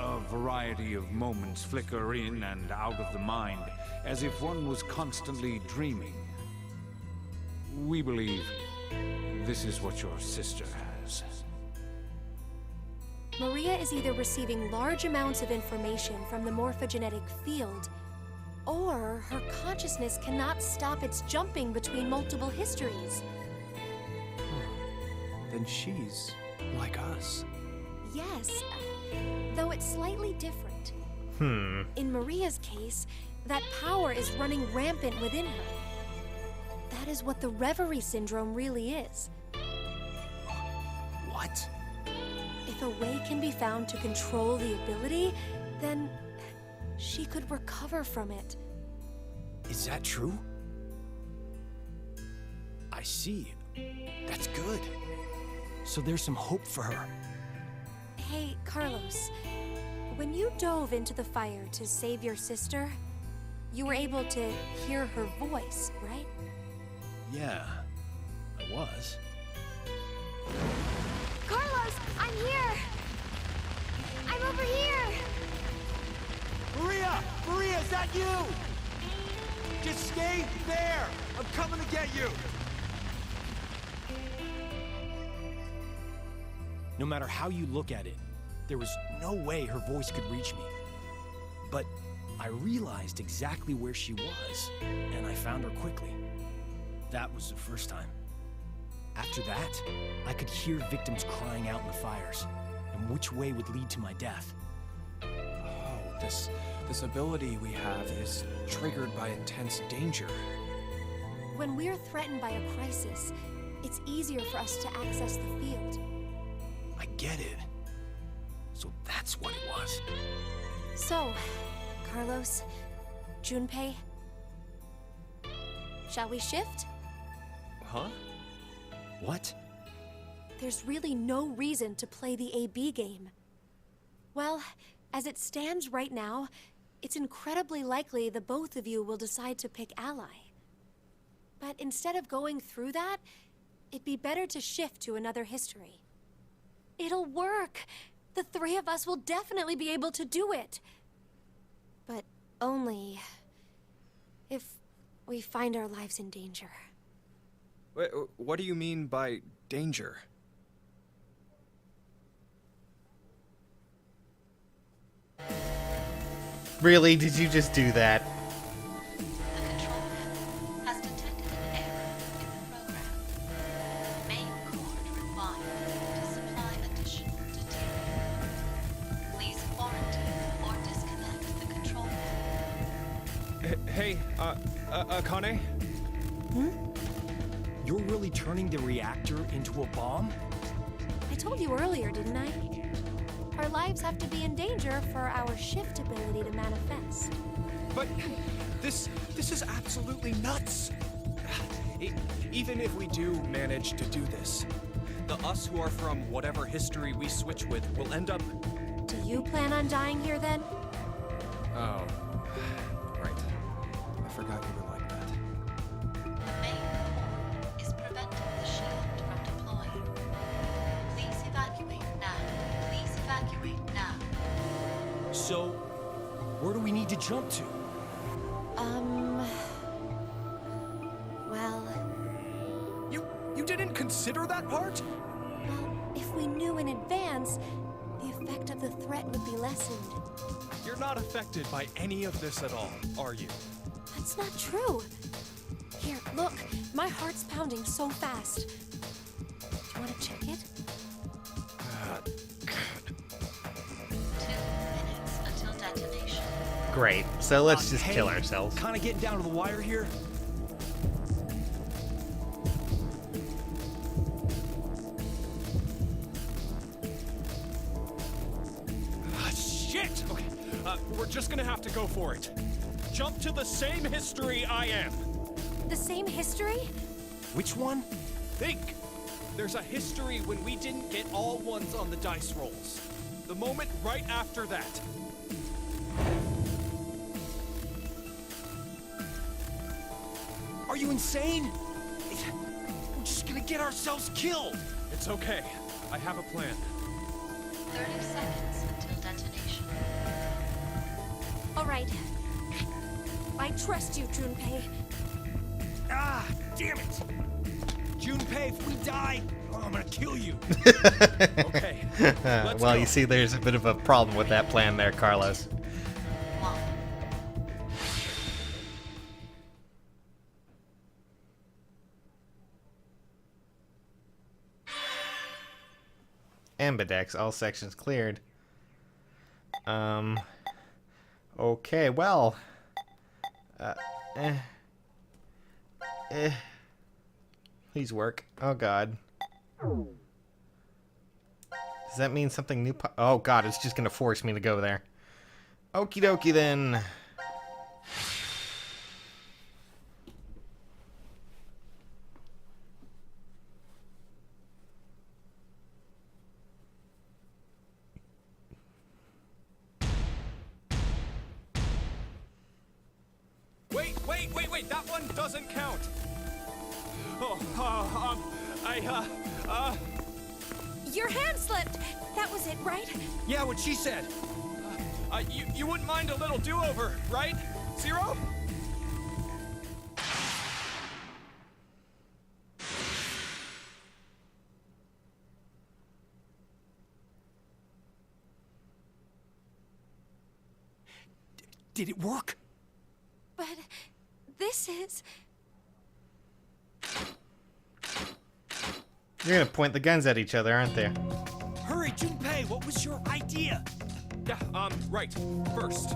A variety of moments flicker in and out of the mind, as if one was constantly dreaming. We believe this is what your sister has. Maria is either receiving large amounts of information from the morphogenetic field, or her consciousness cannot stop its jumping between multiple histories. Then she's like us. Yes, though it's slightly different. In Maria's case, that power is running rampant within her. That is what the reverie syndrome really is. What? If a way can be found to control the ability, then she could recover from it. Is that true? I see. That's good. So there's some hope for her. Hey, Carlos. When you dove into the fire to save your sister, you were able to hear her voice, right? Yeah, I was. Carlos, I'm here! I'm over here! Maria! Maria, is that you? Just stay there! I'm coming to get you! No matter how you look at it, there was no way her voice could reach me. But I realized exactly where she was, and I found her quickly. That was the first time. After that, I could hear victims crying out in the fires, and which way would lead to my death. Oh, this ability we have is triggered by intense danger. When we're threatened by a crisis, it's easier for us to access the field. I get it. So that's what it was. So, Carlos, Junpei, shall we shift? Huh? What? There's really no reason to play the AB game. Well, as it stands right now, it's incredibly likely the both of you will decide to pick ally. But instead of going through that, it'd be better to shift to another history. It'll work! The three of us will definitely be able to do it! But only if we find our lives in danger. Wait, what do you mean by danger? Really? Did you just do that? The control panel has detected an error in the program. Main cord required to supply additional detail. Please quarantine or disconnect the control panel. Hey, Akane? You're really turning the reactor into a bomb? I told you earlier, didn't I? Our lives have to be in danger for our shift ability to manifest. But this is absolutely nuts. Even if we do manage to do this, the us who are from whatever history we switch with will end up... Do you plan on dying here then? Oh, right. I forgot you were like that. The main core is preventing the shield from deploying. Please evacuate now. Please evacuate now. So, where do we need to jump to? Well, You didn't consider that part? if we knew in advance, the effect of the threat would be lessened. You're not affected by any of this at all, are you? That's not true. Here, look, my heart's pounding so fast. Do you want to check it? 2 minutes until detonation. Great. So let's just kill ourselves. Kind of getting down to the wire here. Shit! Okay, we're just gonna have to go for it. Jump to the same history I am. The same history? Which one? Think! There's a history when we didn't get all ones on the dice rolls. The moment right after that. Are you insane? We're just gonna get ourselves killed. It's okay. I have a plan. 30 seconds until detonation. All right. I trust you, Junpei. Ah, damn it! Junpei, if we die, I'm gonna kill you. Okay. Let's Well, go. you see, there's a bit of a problem with that plan there, Carlos. 1. Ambidex, all sections cleared. Okay, well. Please work. Oh god. Does that mean something new? Oh god, it's just gonna force me to go there. Okie dokie then. Wait, that one doesn't count. Your hand slipped. That was it, right? Yeah, what she said. You wouldn't mind a little do-over, right, Zero? Did it work? But this is... You're gonna point the guns at each other, aren't they? Hurry, Junpei, what was your idea? Yeah, right. First.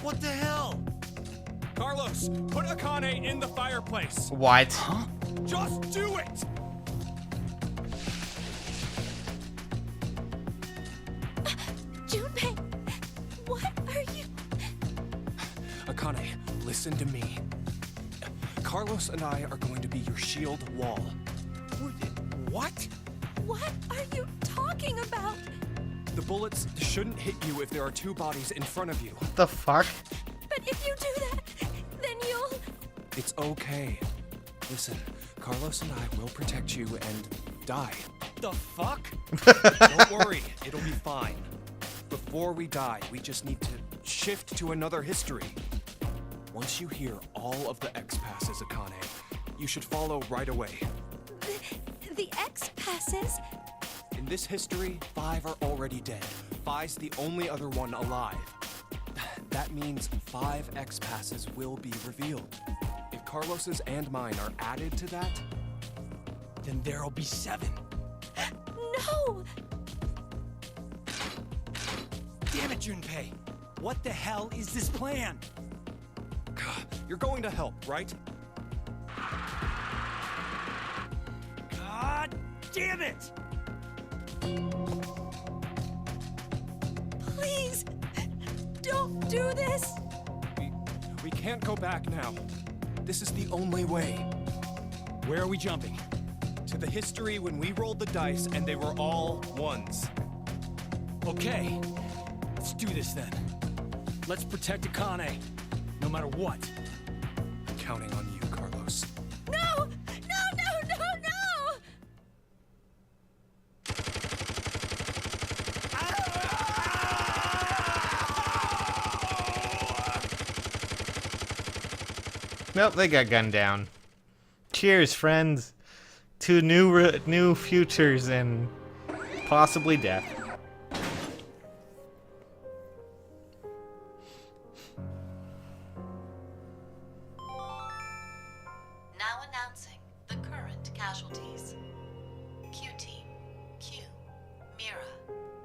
What the hell? Carlos, put Akane in the fireplace. What? Huh? Just do it! Junpei, what are you... Akane, listen to me. Carlos and I are going to be your shield wall. What? What are you talking about? The bullets shouldn't hit you if there are two bodies in front of you. What the fuck? But if you do that, then you'll... It's okay. Listen, Carlos and I will protect you and die. The fuck? Don't worry, it'll be fine. Before we die, we just need to shift to another history. Once you hear all of the X passes, Akane, you should follow right away. The X passes? In this history, 5 are already dead. Phi's the only other one alive. That means 5 X passes will be revealed. If Carlos's and mine are added to that, Then there'll be 7. No! Damn it, Junpei! What the hell is this plan? you're going to help, right? God damn it! Please, don't do this! We can't go back now. This is the only way. Where are we jumping? To the history when we rolled the dice and they were all ones. Okay, let's do this then. Let's protect Akane, no matter what. I'm counting on you, Carlos. No! No, no, no, no! Nope, they got gunned down. Cheers, friends, to new futures and possibly death. Now announcing the current casualties. Q Team, Q, Mira,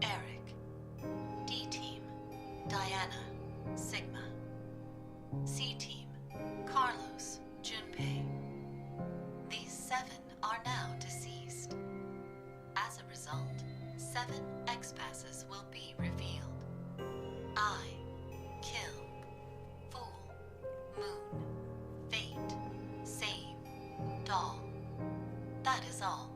Eric. D Team, Diana, Sigma. C Team, Carlos, Junpei. These 7 are now deceased. As a result, 7 X-Passes will be revealed. I, Kill, Fool, Moon, Fate, Save, Doll. That is all.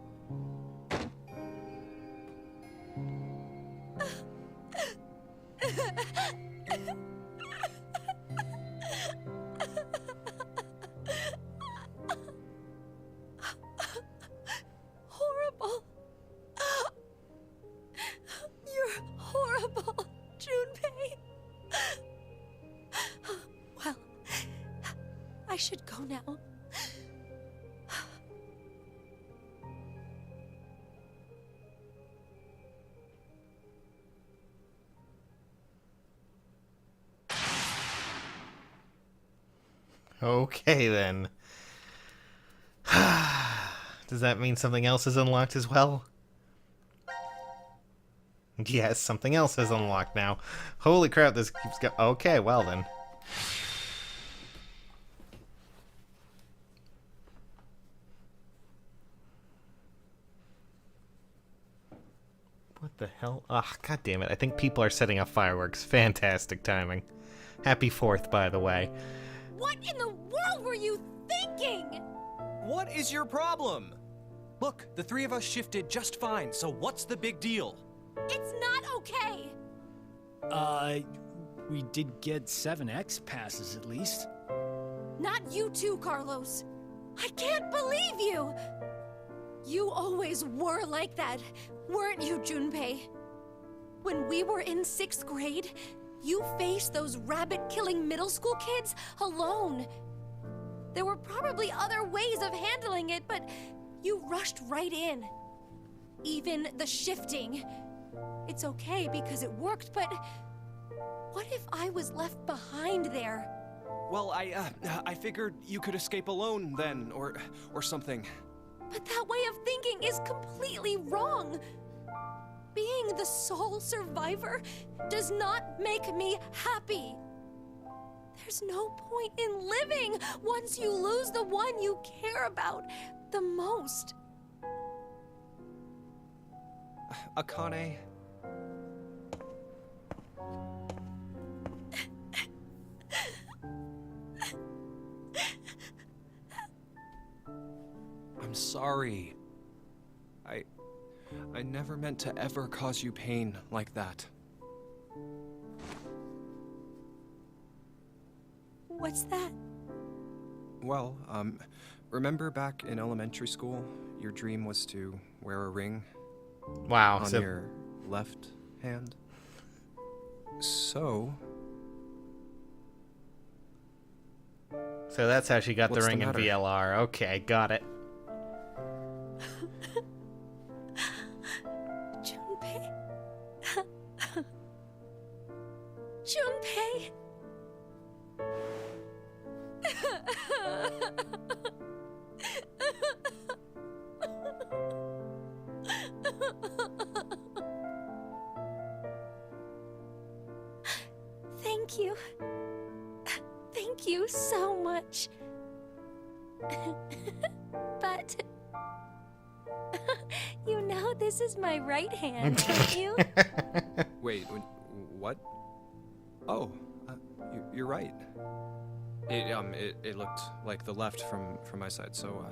Horrible. You're horrible, Junpei. Well, I should go now. Okay then. Does that mean something else is unlocked as well? Yes, something else is unlocked now. Holy crap, this keeps going. Okay, well then. What the hell? Ah, god damn it. I think people are setting off fireworks. Fantastic timing. Happy 4th, by the way. What in the world were you thinking? What is your problem? Look, the three of us shifted just fine, so what's the big deal? It's not okay. We did get 7X passes at least. Not you too, Carlos. I can't believe you. You always were like that, weren't you, Junpei? When we were in 6th grade, you faced those rabbit-killing middle school kids alone. There were probably other ways of handling it, but you rushed right in. Even the shifting. It's okay because it worked, but what if I was left behind there? Well, I figured you could escape alone then, or something. But that way of thinking is completely wrong. Being the sole survivor does not make me happy. There's no point in living once you lose the one you care about the most. Akane. I'm sorry. I never meant to ever cause you pain like that. What's that? Well, remember back in elementary school, your dream was to wear a ring Wow. on So your left hand? So that's how she got the What's the ring in matter? VLR. Okay, got it. Junpei. Junpei. Thank you. Thank you so much. But you know this is my right hand, don't you? wait, what? Oh, you're right. It looked like the left from my side, so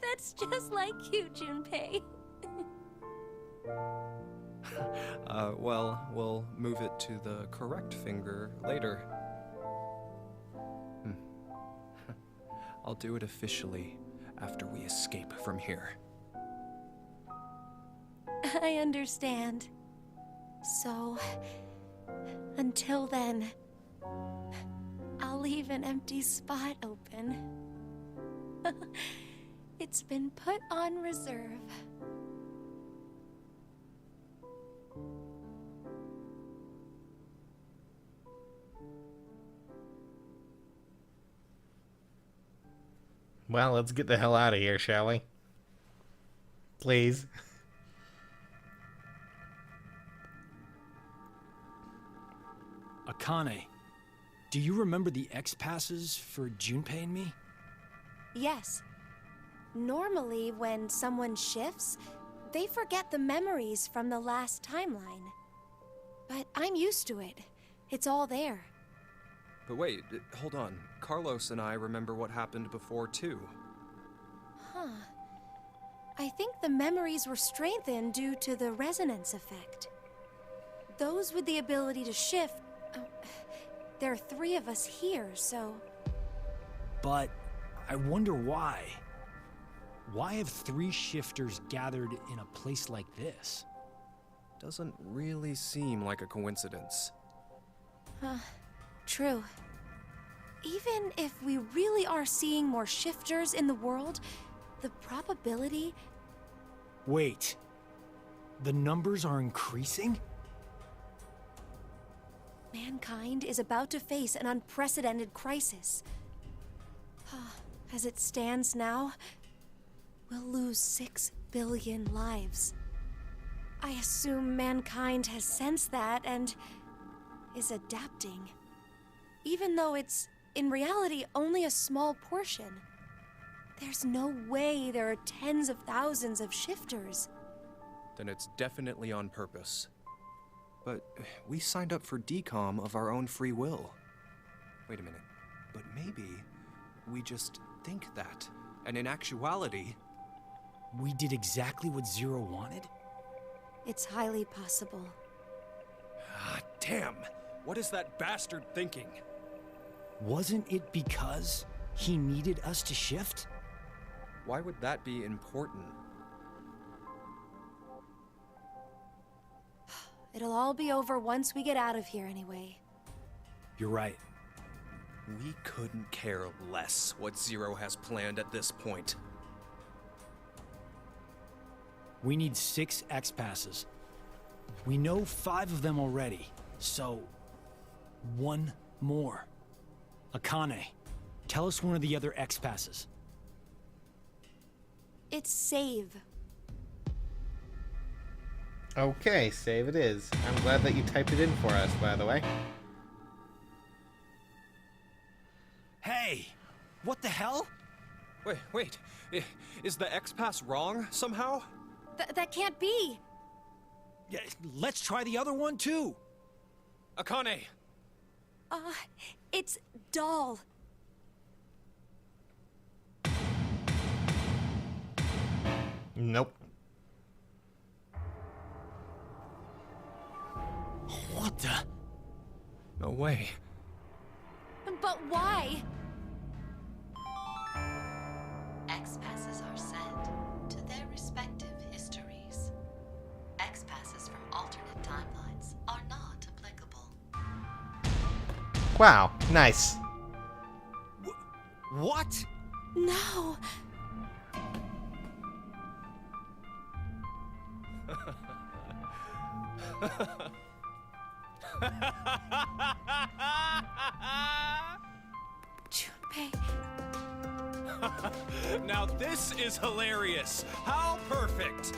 That's just like you, Junpei. well, we'll move it to the correct finger later. I'll do it officially after we escape from here. I understand. So, until then, I'll leave an empty spot open. It's been put on reserve. Well, let's get the hell out of here, shall we? Please. Akane, do you remember the X passes for Junpei and me? Yes. Normally, when someone shifts, they forget the memories from the last timeline. But I'm used to it. It's all there. But wait, hold on. Carlos and I remember what happened before, too. Huh. I think the memories were strengthened due to the resonance effect. Those with the ability to shift... there are 3 of us here, so... But I wonder why. Why have 3 shifters gathered in a place like this? Doesn't really seem like a coincidence. True. Even if we really are seeing more shifters in the world, the probability... Wait. The numbers are increasing? Mankind is about to face an unprecedented crisis. As it stands now, we'll lose 6 billion lives. I assume mankind has sensed that and is adapting. Even though it's, in reality, only a small portion. There's no way there are tens of thousands of shifters. Then it's definitely on purpose. But we signed up for decom of our own free will. Wait a minute. But maybe we just think that. And in actuality... We did exactly what Zero wanted? It's highly possible. Ah, damn! What is that bastard thinking? Wasn't it because he needed us to shift? Why would that be important? It'll all be over once we get out of here anyway. You're right. We couldn't care less what Zero has planned at this point. We need 6 X-passes. We know 5 of them already, so... 1 more. Akane, tell us one of the other X-passes. It's save. Okay, save it is. I'm glad that you typed it in for us, by the way. Hey! What the hell? Wait. Is the X-Pass wrong somehow? That can't be! Yeah, let's try the other one too! Akane! It's doll. Nope. What the? No way. But why? X-passes are sent to their respective histories. X-passes from alternate timelines are not applicable. Wow, nice. What? No. Junpei. Now this is hilarious. How perfect.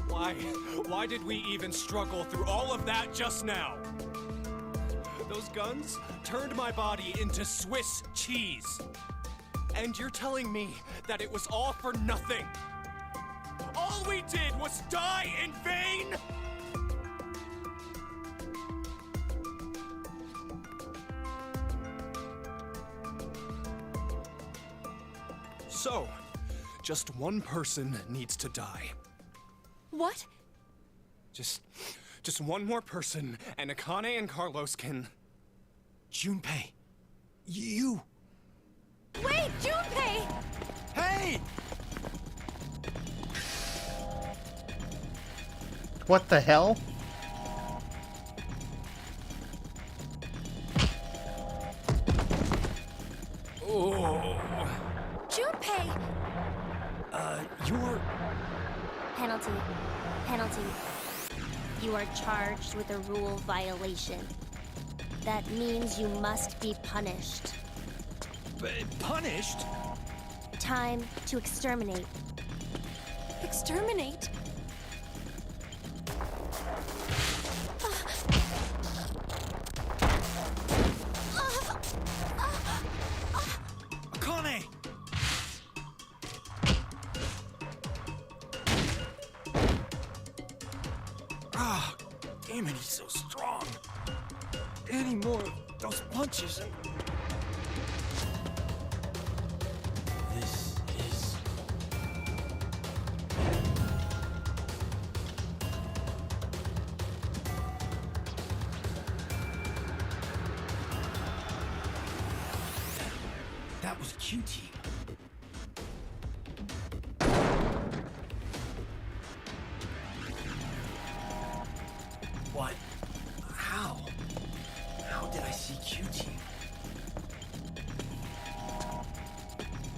Why did we even struggle through all of that just now? Those guns turned my body into Swiss cheese. And you're telling me that it was all for nothing? All we did was die in vain? So, just one person needs to die. What? Just one more person, and Akane and Carlos can... Junpei, you... Wait, Junpei! Hey! What the hell? Oh. Junpei! You're... Penalty. Penalty. You are charged with a rule violation. That means you must be punished. punished? Time to exterminate. Exterminate? Akane! Ah, damn it, he's so strong. Any more of those punches and... This is... That was QT. What? How? How did I see QT?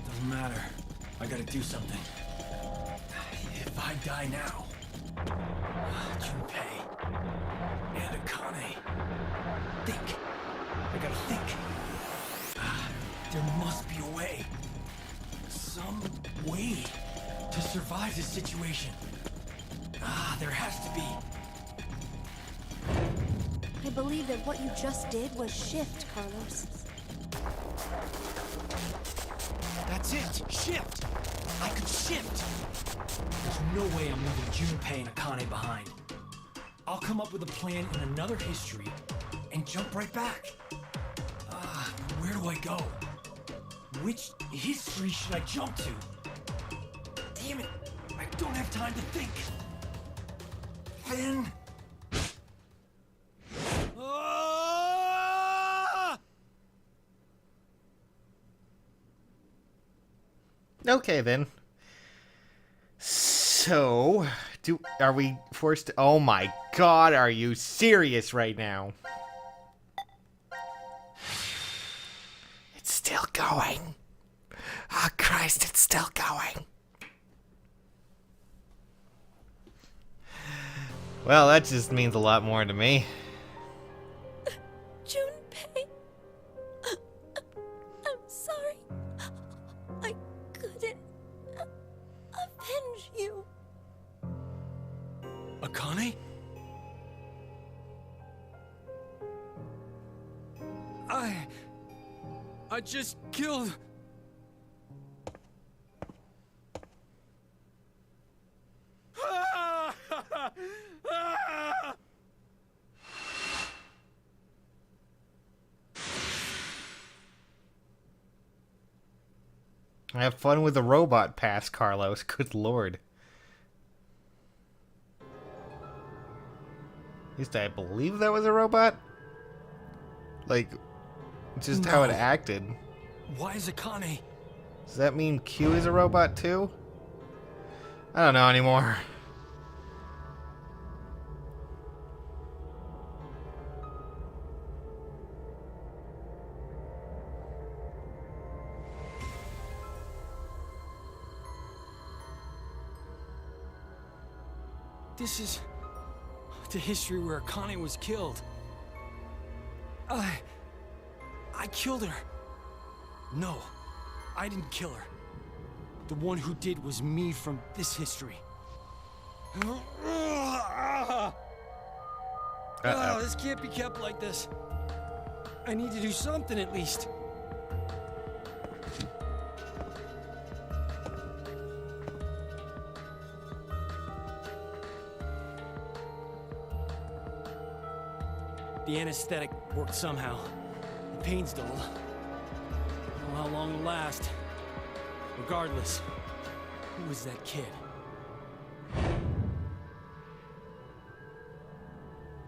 Doesn't matter. I gotta do something. If I die now... Junpei... and Akane... Think. I gotta think. There must be a way. Some way to survive this situation. There has to be. I believe that what you just did was shift, Carlos. That's it! Shift! I could shift! There's no way I'm leaving Junpei and Akane behind. I'll come up with a plan in another history and jump right back. Where do I go? Which history should I jump to? Damn it! I don't have time to think. Then... Okay, then. So, are we forced to... Oh my god, are you serious right now? It's still going. Oh Christ, it's still going. Well, that just means a lot more to me. Junpei. I'm sorry. I couldn't avenge you. Akane? I just killed... Have fun with the robot pass, Carlos. Good lord. At least I believe that was a robot. Like, just how it acted. Why is Akane? Does that mean Q is a robot too? I don't know anymore. This is the history where Akane was killed. I killed her. No, I didn't kill her. The one who did was me from this history. This can't be kept like this. I need to do something at least. The anesthetic worked somehow. The pain's dulled. I don't know how long it'll last. Regardless, who was that kid?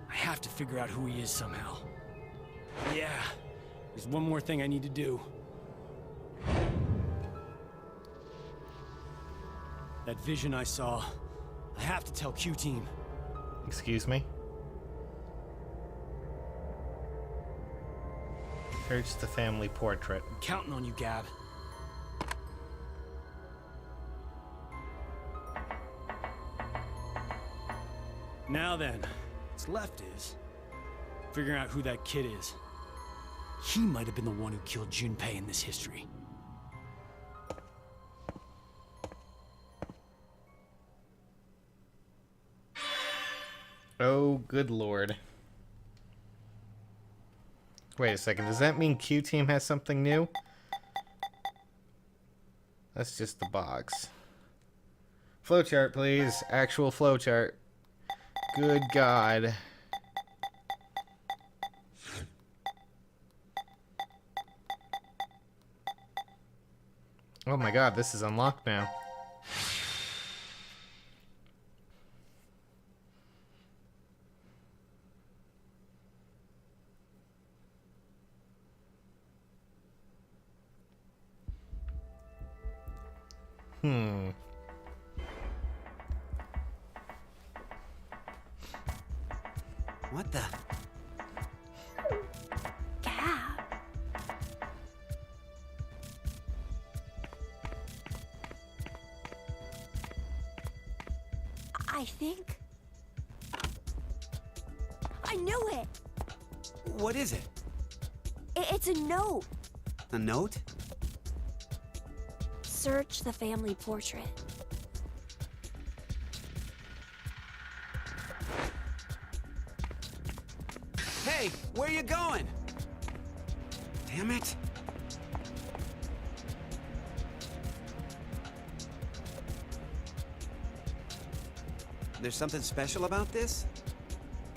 I have to figure out who he is somehow. Yeah, there's one more thing I need to do. That vision I saw, I have to tell Q-Team. Excuse me? Search the family portrait. I'm counting on you, Gab. Now then, what's left is figuring out who that kid is. He might have been the one who killed Junpei in this history. Oh, good lord. Wait a second, does that mean Q-Team has something new? That's just the box. Flowchart, please. Actual flowchart. Good God. Oh my God, this is unlocked now. What the? Gab. I think... I knew it! What is it? It's a note. A note? Search the family portrait. Hey, where you going? Damn it. There's something special about this?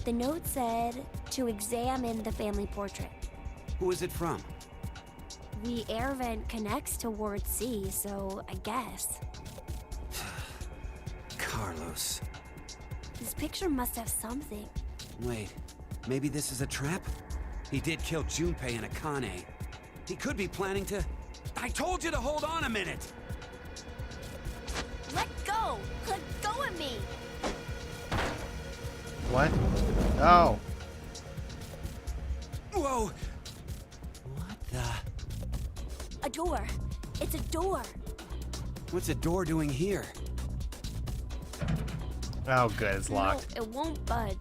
The note said to examine the family portrait. Who is it from? The air vent connects to Ward C, so I guess. Carlos. This picture must have something. Wait, maybe this is a trap? He did kill Junpei and Akane. He could be planning to... I told you to hold on a minute! Let go! Let go of me! What? Oh. Whoa! What the... A door. It's a door. What's a door doing here? Oh, good. It's locked. No, it won't budge.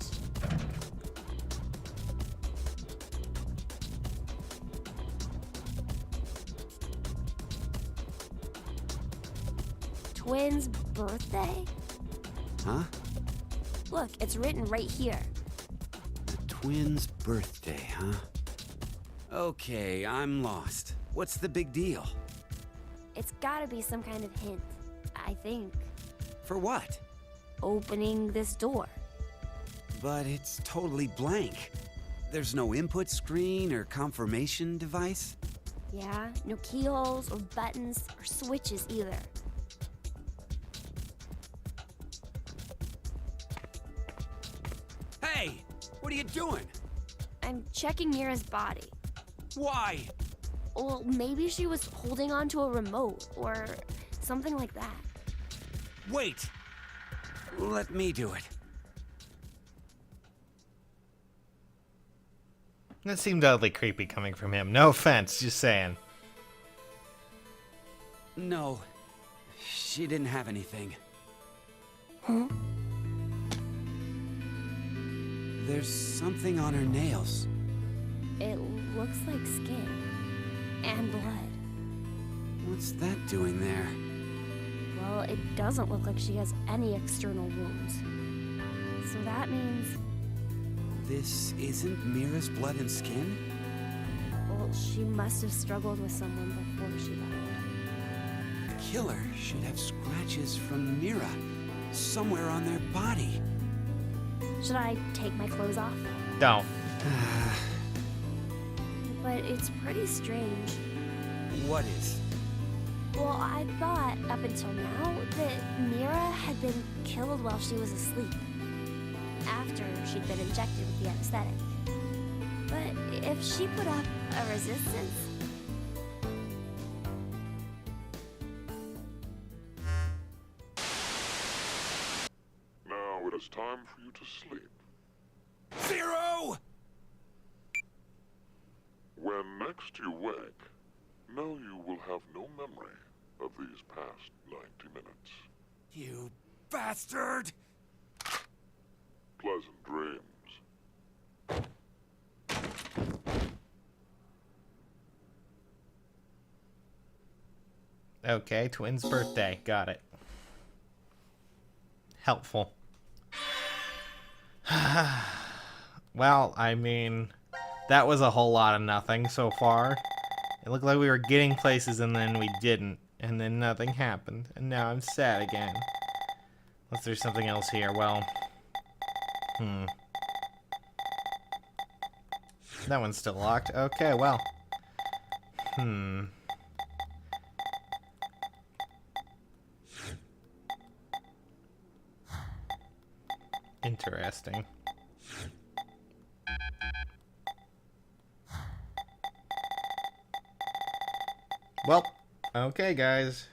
Twins' birthday? Huh? Look, it's written right here. The twins' birthday, huh? Okay, I'm lost. What's the big deal? It's gotta be some kind of hint, I think. For what? Opening this door. But it's totally blank. There's no input screen or confirmation device? Yeah, no keyholes or buttons or switches either. Hey! What are you doing? I'm checking Mira's body. Why? Well, maybe she was holding onto a remote or something like that. Wait! Let me do it. That seemed oddly creepy coming from him. No offense, just saying. No. She didn't have anything. Huh? There's something on her nails. It looks like skin and blood. What's that doing there? Well, it doesn't look like she has any external wounds. So that means, This isn't Mira's blood and skin? well, she must have struggled with someone before she died. The killer should have scratches from Mira somewhere on their body. Should I take my clothes off? Don't. But it's pretty strange. What is? Well, I thought up until now that Mira had been killed while she was asleep, after she'd been injected with the anesthetic. But if she put up a resistance... Now it is time for you to sleep. Zero! When next you wake, know you will have no memory of these past 90 minutes. You bastard! Pleasant dreams. Okay, twins' birthday. Got it. Helpful. Well, I mean, that was a whole lot of nothing so far. It looked like we were getting places and then we didn't. And then nothing happened. And now I'm sad again. Unless there's something else here. Well, that one's still locked. Okay, well. Interesting. Well, okay, guys.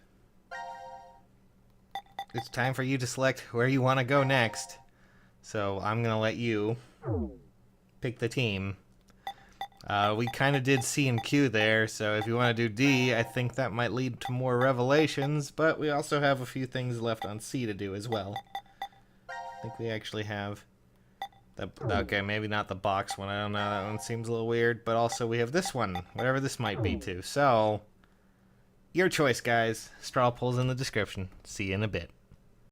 It's time for you to select where you want to go next. So I'm going to let you pick the team. We kind of did C and Q there, so if you want to do D, I think that might lead to more revelations, but we also have a few things left on C to do as well. I think we actually have the, okay, maybe not the box one, I don't know, that one seems a little weird, but also we have this one, whatever this might be too. So, your choice, guys. Straw polls in the description. See you in a bit.